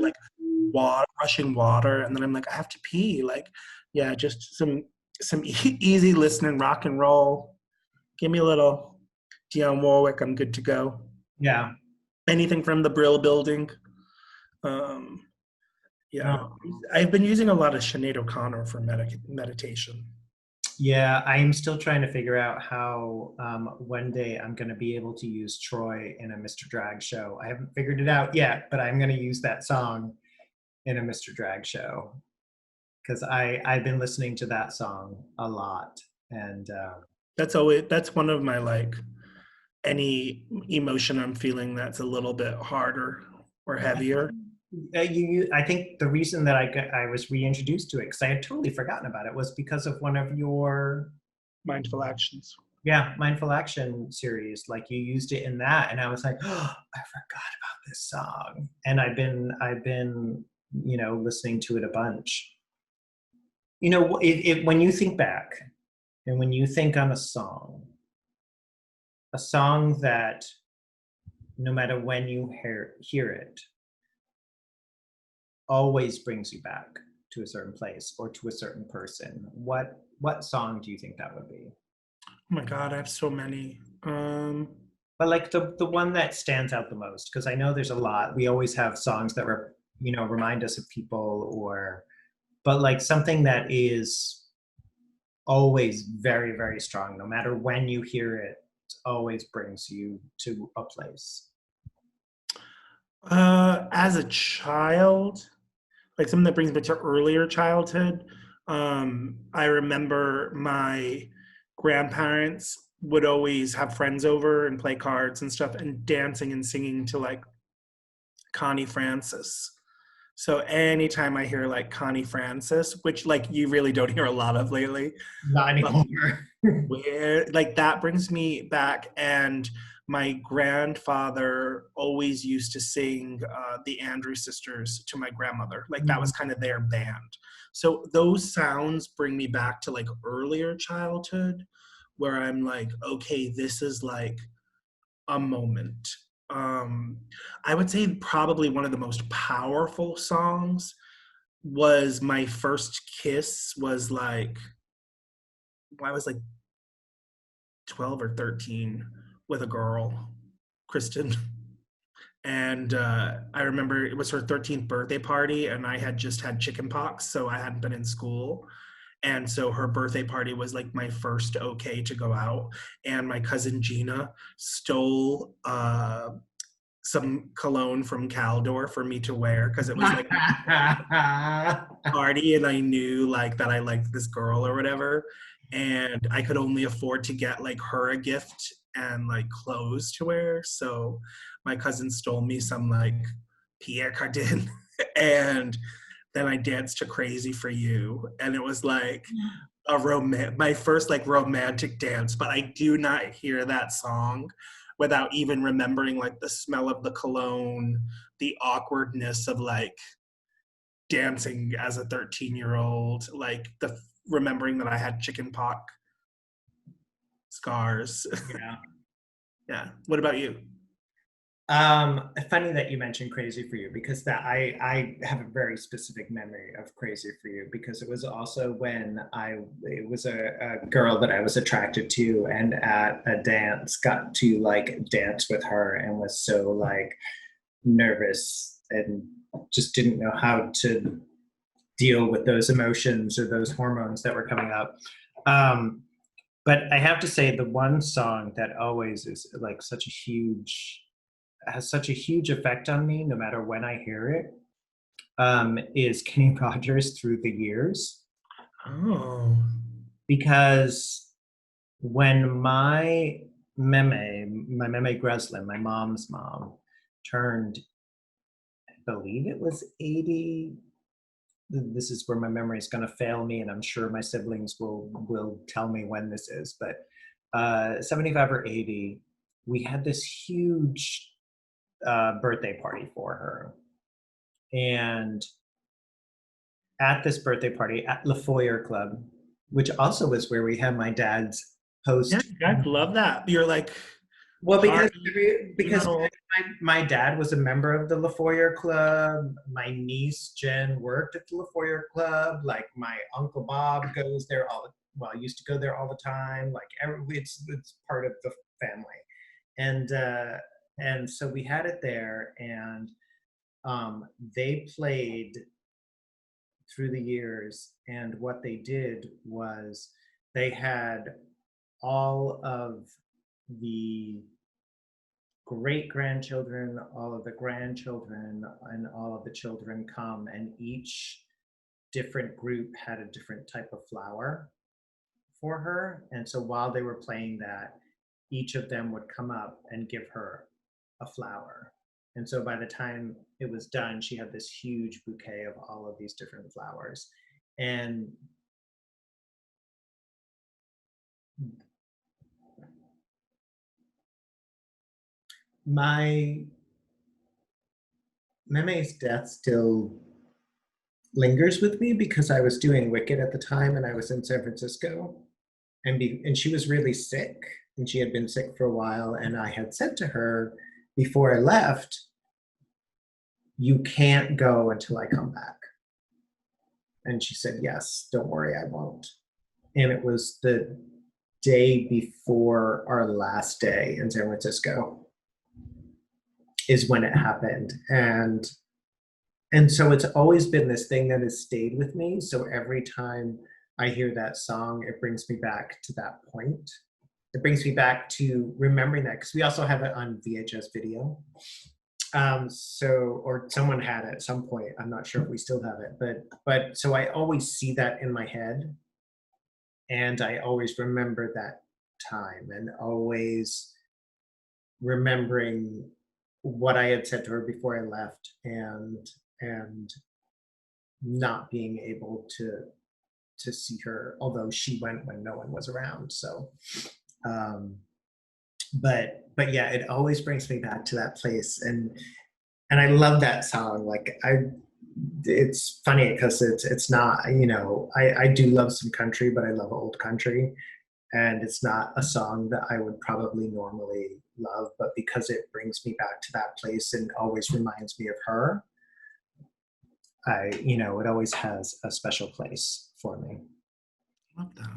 rushing water, and then I'm I have to pee. Yeah, just some easy listening rock and roll. Give me a little Dionne Warwick, I'm good to go. Yeah. Anything from the Brill Building. Yeah, I've been using a lot of Sinead O'Connor for meditation. Yeah, I'm still trying to figure out how one day I'm going to be able to use Troy in a Mr. Drag show. I haven't figured it out yet, but I'm going to use that song in a Mr. Drag show, because I've been listening to that song a lot. And that's one of my any emotion I'm feeling that's a little bit harder or heavier. I think the reason that I was reintroduced to it, because I had totally forgotten about it, was because of one of your Mindful Actions. Yeah, Mindful Action series. You used it in that, and I was like, oh, I forgot about this song. And I've been listening to it a bunch. When you think back, and when you think on a song that no matter when you hear it, always brings you back to a certain place or to a certain person, what song do you think that would be? Oh my God, I have so many. But the one that stands out the most, because I know there's a lot. We always have songs that remind us of people, but like something that is always very, very strong. No matter when you hear it, it always brings you to a place. As a child, like something that brings me to earlier childhood, I remember my grandparents would always have friends over and play cards and stuff and dancing and singing to like Connie Francis. So anytime I hear like Connie Francis, which like you really don't hear a lot of lately, Not anymore. where like that brings me back. And my grandfather always used to sing the Andrews Sisters to my grandmother. Like that was kind of their band. So those sounds bring me back to like earlier childhood where I'm like, okay, this is like a moment. I would say probably one of the most powerful songs was My First Kiss. Was like, I was like 12 or 13 with a girl, Kristen. And I remember it was her 13th birthday party and I had just had chicken pox, so I hadn't been in school. And so her birthday party was like my first okay to go out. And my cousin Gina stole some cologne from Caldor for me to wear because it was like a party and I knew like that I liked this girl or whatever. And I could only afford to get like her a gift and like clothes to wear. So my cousin stole me some like Pierre Cardin and then I danced to Crazy for You. And it was like my first like romantic dance, but I do not hear that song without even remembering like the smell of the cologne, the awkwardness of like dancing as a 13-year-old, like remembering that I had chicken pox scars. Yeah. Yeah. What about you? Funny that you mentioned Crazy for You, because that I have a very specific memory of Crazy for You, because it was also when it was a girl that I was attracted to, and at a dance got to like dance with her and was so like nervous and just didn't know how to deal with those emotions or those hormones that were coming up. But I have to say the one song that always is like has such a huge effect on me, no matter when I hear it, is Kenny Rogers Through the Years. Oh. Because when my meme Greslin, my mom's mom, turned, I believe it was 80. This is where my memory is going to fail me, and I'm sure my siblings will tell me when this is, but 75 or 80, we had this huge birthday party for her. And at this birthday party at La Foyer Club, which also was where we had my dad's post. Yeah, I love that. You're like, well, because my dad was a member of the La Foyer Club. My niece Jen worked at the La Foyer Club. Like my uncle Bob goes there used to go there all the time. Like it's part of the family. And so we had it there, and they played Through the Years. And what they did was they had all of the great-grandchildren, all of the grandchildren, and all of the children come, and each different group had a different type of flower for her. And so while they were playing that, each of them would come up and give her a flower. And so by the time it was done, she had this huge bouquet of all of these different flowers. And my Meme's death still lingers with me, because I was doing Wicked at the time and I was in San Francisco, and she was really sick, and she had been sick for a while, and I had said to her before I left, "You can't go until I come back." And she said, "Yes, don't worry, I won't." And it was the day before our last day in San Francisco is when it happened. And And so it's always been this thing that has stayed with me. So every time I hear that song, it brings me back to that point. It brings me back to remembering that, because we also have it on VHS video. Or someone had it at some point. I'm not sure if we still have it, but so I always see that in my head, and I always remember that time, and always remembering what I had said to her before I left, and not being able to see her, although she went when no one was around. So, but yeah, it always brings me back to that place, and I love that song. Like it's funny because it's not, I do love some country, but I love old country, and it's not a song that I would probably normally love, but because it brings me back to that place and always reminds me of her, it always has a special place for me. Love that.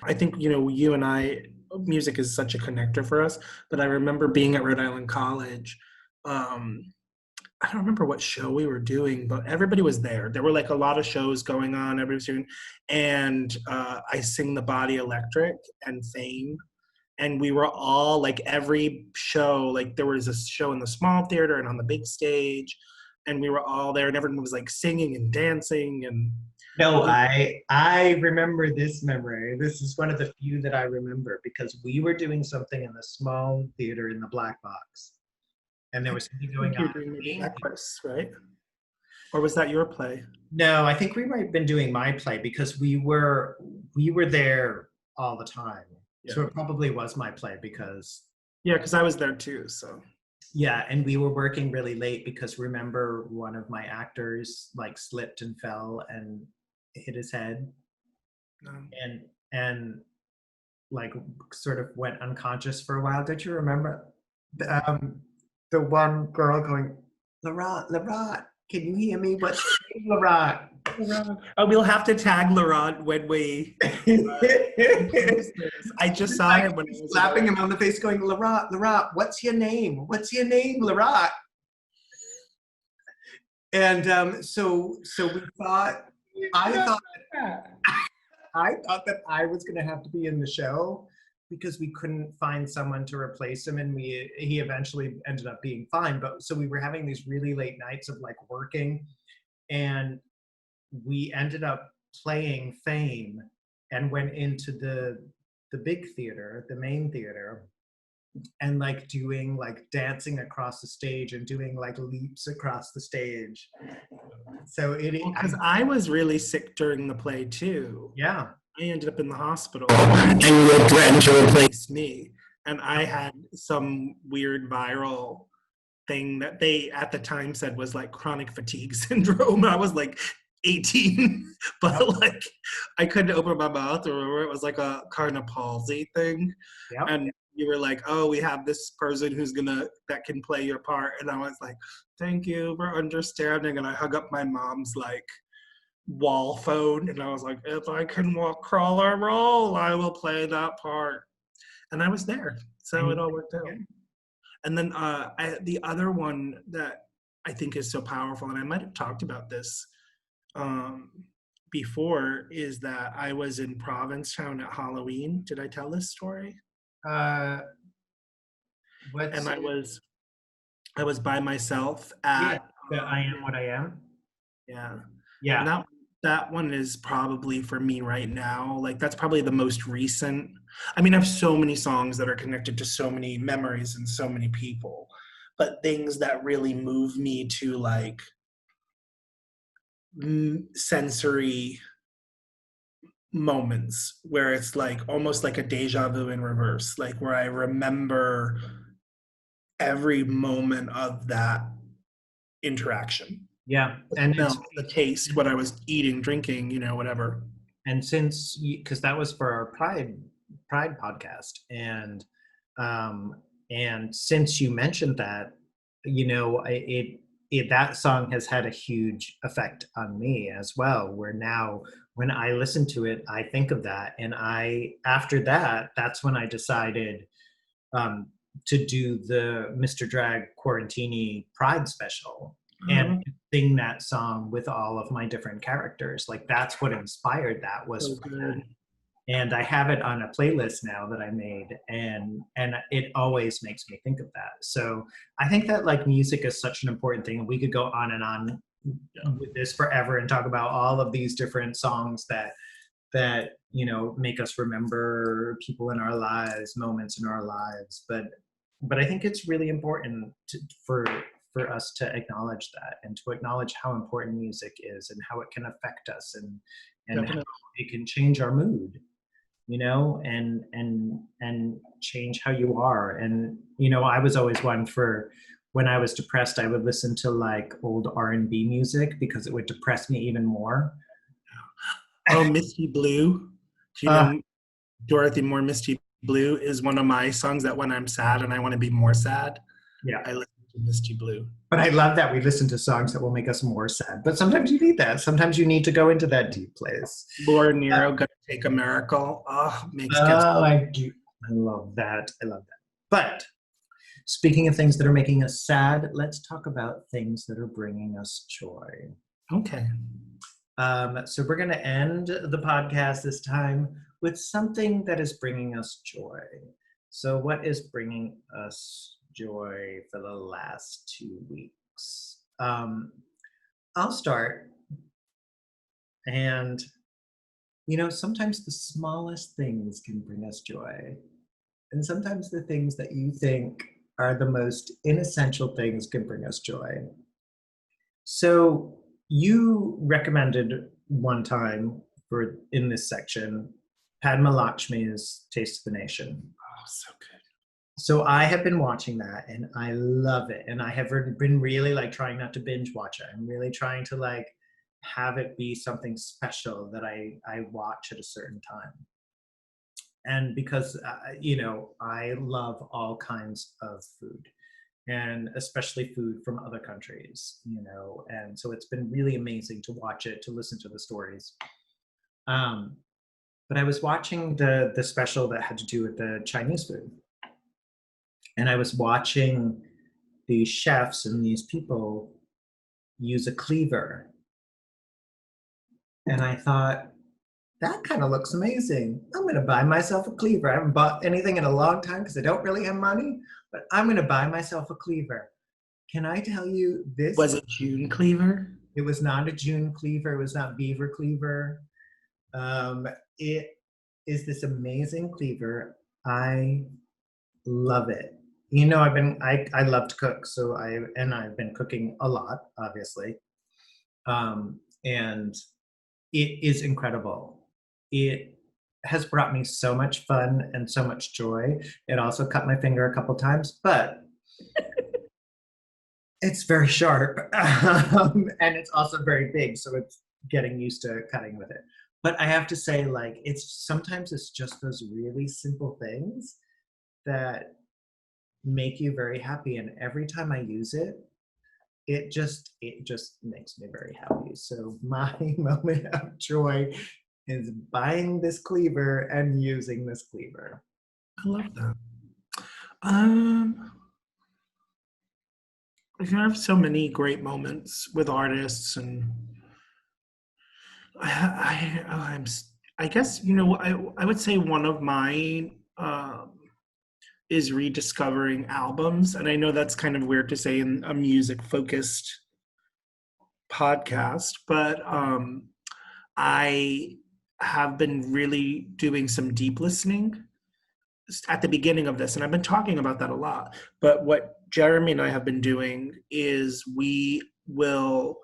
I think, you and I, music is such a connector for us, but I remember being at Rhode Island College. I don't remember what show we were doing, but everybody was there. There were like a lot of shows going on, everybody was doing, and I sing The Body Electric and Fame. And we were all like, every show, like there was a show in the small theater and on the big stage, and we were all there, and everyone was like singing and dancing. And no, I remember this memory. This is one of the few that I remember, because we were doing something in the small theater in the Black Box, and there was something going on. Necklace, right? Or was that your play? No, I think we might have been doing my play, because we were there all the time. Yeah. So it probably was my play, because I was there too. So yeah, and we were working really late, because remember, one of my actors like slipped and fell and hit his head, and like sort of went unconscious for a while. Don't you remember the one girl going, Laurent, can you hear me? What's Laurent? Oh, we'll have to tag Laurent when we. I just saw him when he was slapping him on the face, going, Laurent, what's your name? What's your name, Laurent? And so we thought, I thought that I was going to have to be in the show, because we couldn't find someone to replace him, and he eventually ended up being fine. But so we were having these really late nights of like working, and we ended up playing Fame and went into the big theater, the main theater, and like doing like dancing across the stage and doing like leaps across the stage. So because I was really sick during the play too. Yeah. I ended up in the hospital, and you were threatened to replace me. And I had some weird viral thing that they at the time said was like chronic fatigue syndrome. I was like 18, but like I couldn't open my mouth, or it was like a kind of palsy thing. Yep. And you were like, oh, we have this person that can play your part. And I was like, thank you for understanding. And I hung up my mom's like wall phone, and I was like, if I can walk, crawl, or roll, I will play that part. And I was there, so it all worked out. And then the other one that I think is so powerful, and I might have talked about this before, is that I was in Provincetown at Halloween. Did I tell this story? And I was by myself at I Am What I Am. Yeah. And that one is probably for me right now. Like that's probably the most recent. I mean, I have so many songs that are connected to so many memories and so many people, but things that really move me to like sensory moments where it's like almost like a deja vu in reverse, like where I remember every moment of that interaction. Yeah, and the taste, what I was eating, drinking, whatever. And since, because that was for our Pride podcast, and since you mentioned that, that song has had a huge effect on me as well. Where now, when I listen to it, I think of that, and after that's when I decided to do the Mr. Drag Quarantini Pride special. And sing that song with all of my different characters. Like that's what inspired that was So from good. that. And I have it on a playlist now that I made, and it always makes me think of that. So I think that like music is such an important thing, and we could go on and on with this forever and talk about all of these different songs that you know make us remember people in our lives, moments in our lives. But I think it's really important for us to acknowledge that, and to acknowledge how important music is and how it can affect us, and how Definitely. it can change our mood, you know, and change how you are. And you know, I was always one for, when I was depressed, I would listen to like old R&B music because it would depress me even more. Oh, Misty Blue. Do you Uh, know Dorothy Moore? Misty Blue is one of my songs that when I'm sad and I want to be more sad, yeah. I listen to Misty Blue. But I love that we listen to songs that will make us more sad. But sometimes you need that. Sometimes you need to go into that deep place. Laura Nero, Gonna Take a Miracle. Oh, makes Oh, guess. I do. I love that. I love that. But speaking of things that are making us sad, let's talk about things that are bringing us joy. Okay. So we're going to end the podcast this time with something that is bringing us joy. So what is bringing us joy for the last 2 weeks? I'll start. And, you know, sometimes the smallest things can bring us joy. And sometimes the things that you think are the most inessential things can bring us joy. So you recommended one time for in this section, Padma Lakshmi's Taste of the Nation. Oh, so good. So I have been watching that and I love it. And I have been really like trying not to binge watch it. I'm really trying to like have it be something special that I watch at a certain time. And because, you know, I love all kinds of food, and especially food from other countries, you know, and so it's been really amazing to watch it, to listen to the stories. But I was watching the special that had to do with the Chinese food. And I was watching these chefs and these people use a cleaver. And I thought, that kind of looks amazing. I'm going to buy myself a cleaver. I haven't bought anything in a long time because I don't really have money, but I'm going to buy myself a cleaver. Can I tell you this? Was it June Cleaver? It was not a June cleaver. It was not beaver cleaver. It is this amazing cleaver. I love it. You know, I love to cook, so I've been cooking a lot, obviously. And it is incredible. It has brought me so much fun and so much joy. It also cut my finger a couple times, but it's very sharp. And it's also very big, so it's getting used to cutting with it. But I have to say, like, sometimes it's just those really simple things that make you very happy. And every time I use it, it just makes me very happy. So my moment of joy is buying this cleaver and using this cleaver. I love that. I have so many great moments with artists, and I guess, you know, I would say one of mine is rediscovering albums. And I know that's kind of weird to say in a music-focused podcast, but I have been really doing some deep listening at the beginning of this, and I've been talking about that a lot. But what Jeremy and I have been doing is we will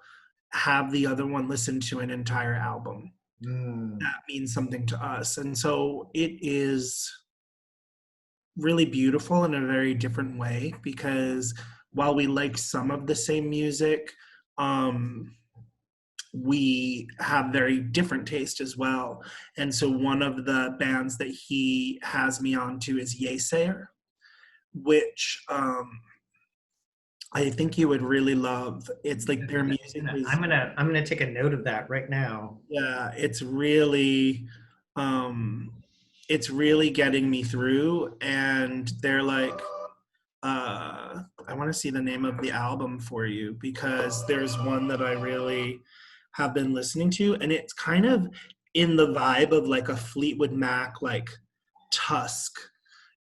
have the other one listen to an entire album. That means something to us. And so it is really beautiful in a very different way, because while we like some of the same music, we have very different taste as well. And so one of the bands that he has me on to is Yesayer, which I think you would really love. It's like their music is, I'm gonna take a note of that right now. yeah, it's really getting me through. And they're like I want to see the name of the album for you, because there's one that I really have been listening to, and it's kind of in the vibe of like a Fleetwood Mac, like Tusk,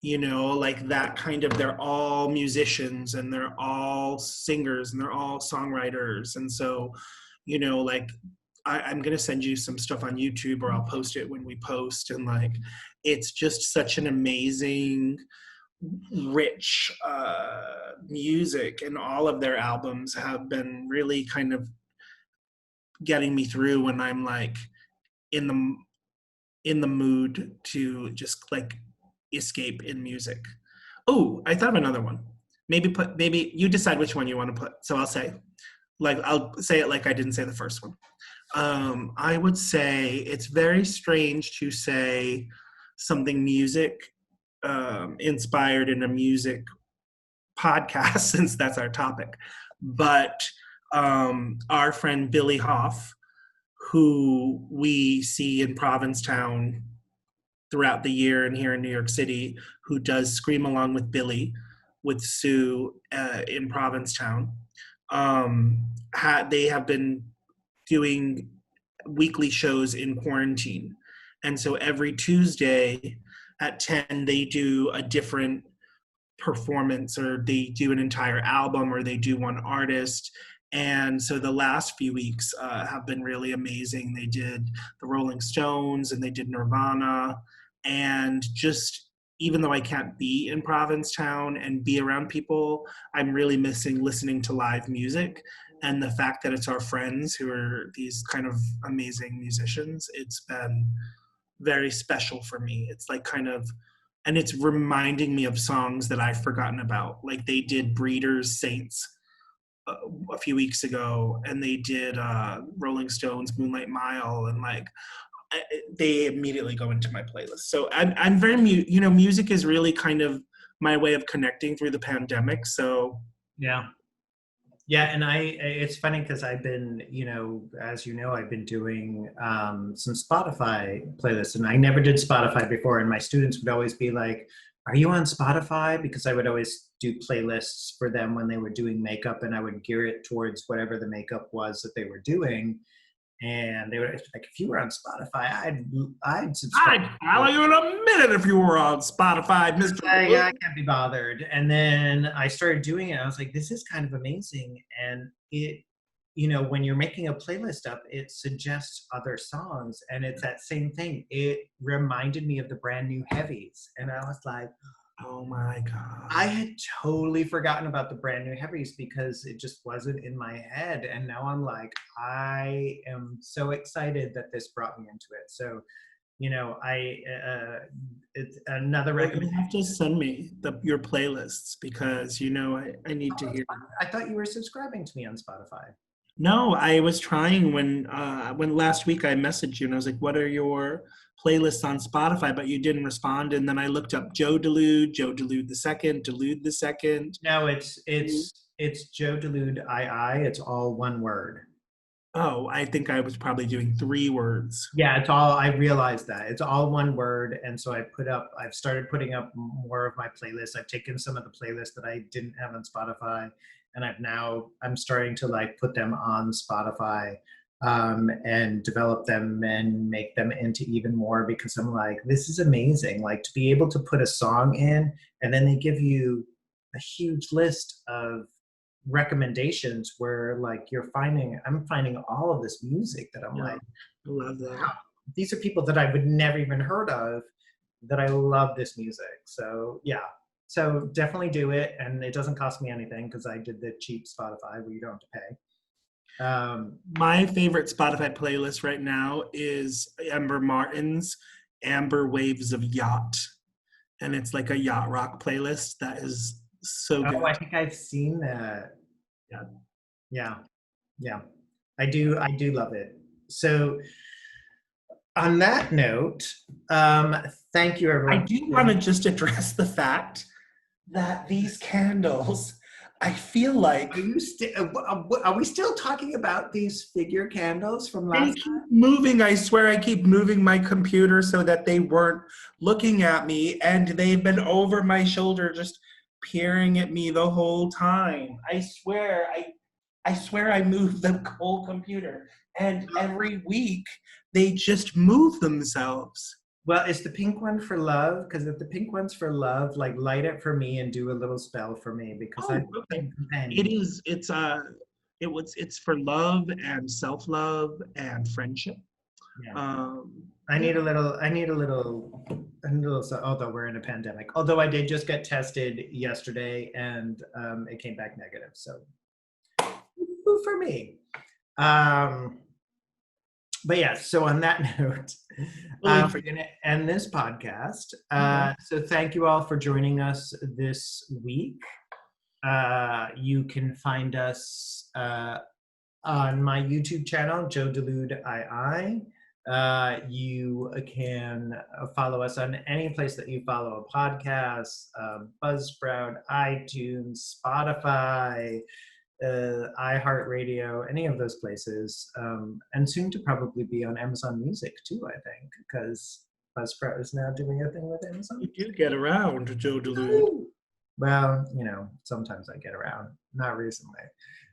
you know, like that kind of, they're all musicians and they're all singers and they're all songwriters. And so, you know, like I'm going to send you some stuff on YouTube, or I'll post it when we post. And like, it's just such an amazing, rich music, and all of their albums have been really kind of getting me through when I'm like in the mood to just like escape in music. Oh, I thought of another one. Maybe you decide which one you want to put. So I'll say it like I didn't say the first one. I would say it's very strange to say something music inspired in a music podcast, since that's our topic. But our friend Billy Hoff, who we see in Provincetown throughout the year and here in New York City, who does Scream Along with Billy with Sue in Provincetown. They have been doing weekly shows in quarantine. And so every Tuesday at 10, they do a different performance, or they do an entire album, or they do one artist. And so the last few weeks have been really amazing. They did the Rolling Stones and they did Nirvana. And just, even though I can't be in Provincetown and be around people, I'm really missing listening to live music. And the fact that it's our friends who are these kind of amazing musicians, it's been very special for me. It's like kind of, and it's reminding me of songs that I've forgotten about. Like they did Breeders' Saints a few weeks ago, and they did Rolling Stones' Moonlight Mile, and like they immediately go into my playlist. So I'm very, music is really kind of my way of connecting through the pandemic. So yeah, and it's funny because I've been, as you know, I've been doing some Spotify playlists, and I never did Spotify before, and my students would always be like, are you on Spotify? Because I would always do playlists for them when they were doing makeup, and I would gear it towards whatever the makeup was that they were doing. And they were like, if you were on Spotify, I'd subscribe. I'd follow you in a minute if you were on Spotify, Mr. Yeah, I can't be bothered. And then I started doing it. I was like, this is kind of amazing. And it, when you're making a playlist up, it suggests other songs. And it's that same thing. It reminded me of the Brand New Heavies. And I was like, oh my God. I had totally forgotten about the Brand New Heavies because it just wasn't in my head. And now I'm like, I am so excited that this brought me into it. So, it's another recommendation. You have to send me your playlists, because, I need to hear. I thought you were subscribing to me on Spotify. No, I was trying when last week I messaged you and I was like, what are your playlists on Spotify? But you didn't respond. And then I looked up Joe Delude the second. No, it's Joe Delude II. It's all one word. Oh, I think I was probably doing 3 words. Yeah, I realized that. It's all one word. And so I've started putting up more of my playlists. I've taken some of the playlists that I didn't have on Spotify, and I'm starting to like put them on Spotify and develop them and make them into even more, because I'm like, this is amazing. Like, to be able to put a song in, and then they give you a huge list of recommendations where like I'm finding all of this music that I'm like, I love that. Wow, these are people that I would never even heard of, that I love this music. So yeah, so definitely do it. And it doesn't cost me anything because I did the cheap Spotify where you don't have to pay. My favorite Spotify playlist right now is Amber Martin's Amber Waves of Yacht. And it's like a yacht rock playlist that is so good. Oh, I think I've seen that. Yeah. I do love it. So on that note, thank you, everyone. I do want to just address the fact that these candles, I feel like... Are we still talking about these figure candles from last time? They keep moving. I swear I keep moving my computer so that they weren't looking at me, and they've been over my shoulder just peering at me the whole time. I swear I moved the whole computer. And every week they just move themselves. Well, is the pink one for love? Because if the pink one's for love, like light it for me and do a little spell for me because Oh, I okay. companion. It's for love and self-love and friendship. Yeah. I need a little, although we're in a pandemic. Although I did just get tested yesterday and it came back negative. So, woo for me. But yeah, so on that note, we're going to end this podcast. So thank you all for joining us this week. You can find us on my YouTube channel, Joe Delude II. You can follow us on any place that you follow a podcast, Buzzsprout, iTunes, Spotify, iHeartRadio, any of those places, and soon to probably be on Amazon Music too, I think, because Buzzsprout is now doing a thing with Amazon. You do get around, Joe Delude. Well, sometimes I get around, not recently.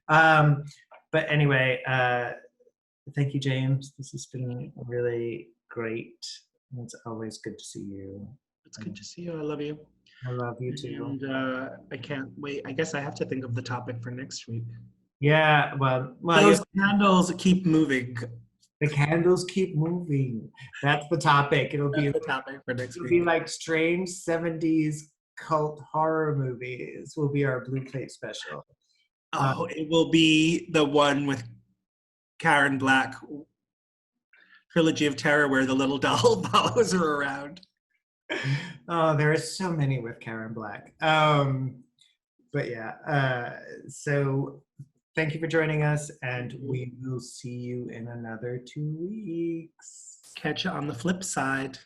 But anyway, thank you, James. This has been really great. It's always good to see you. It's good to see you. I love you. I love you too. And I can't wait. I guess I have to think of the topic for next week. Yeah, well, those candles keep moving. The candles keep moving. That's the topic. It'll be the topic for next week. It'll be like strange 70s cult horror movies will be our Blue Plate special. It will be the one with Karen Black, Trilogy of Terror, where the little doll follows her around. Oh, there are so many with Karen Black. But yeah, so thank you for joining us, and we will see you in another 2 weeks. Catch you on the flip side.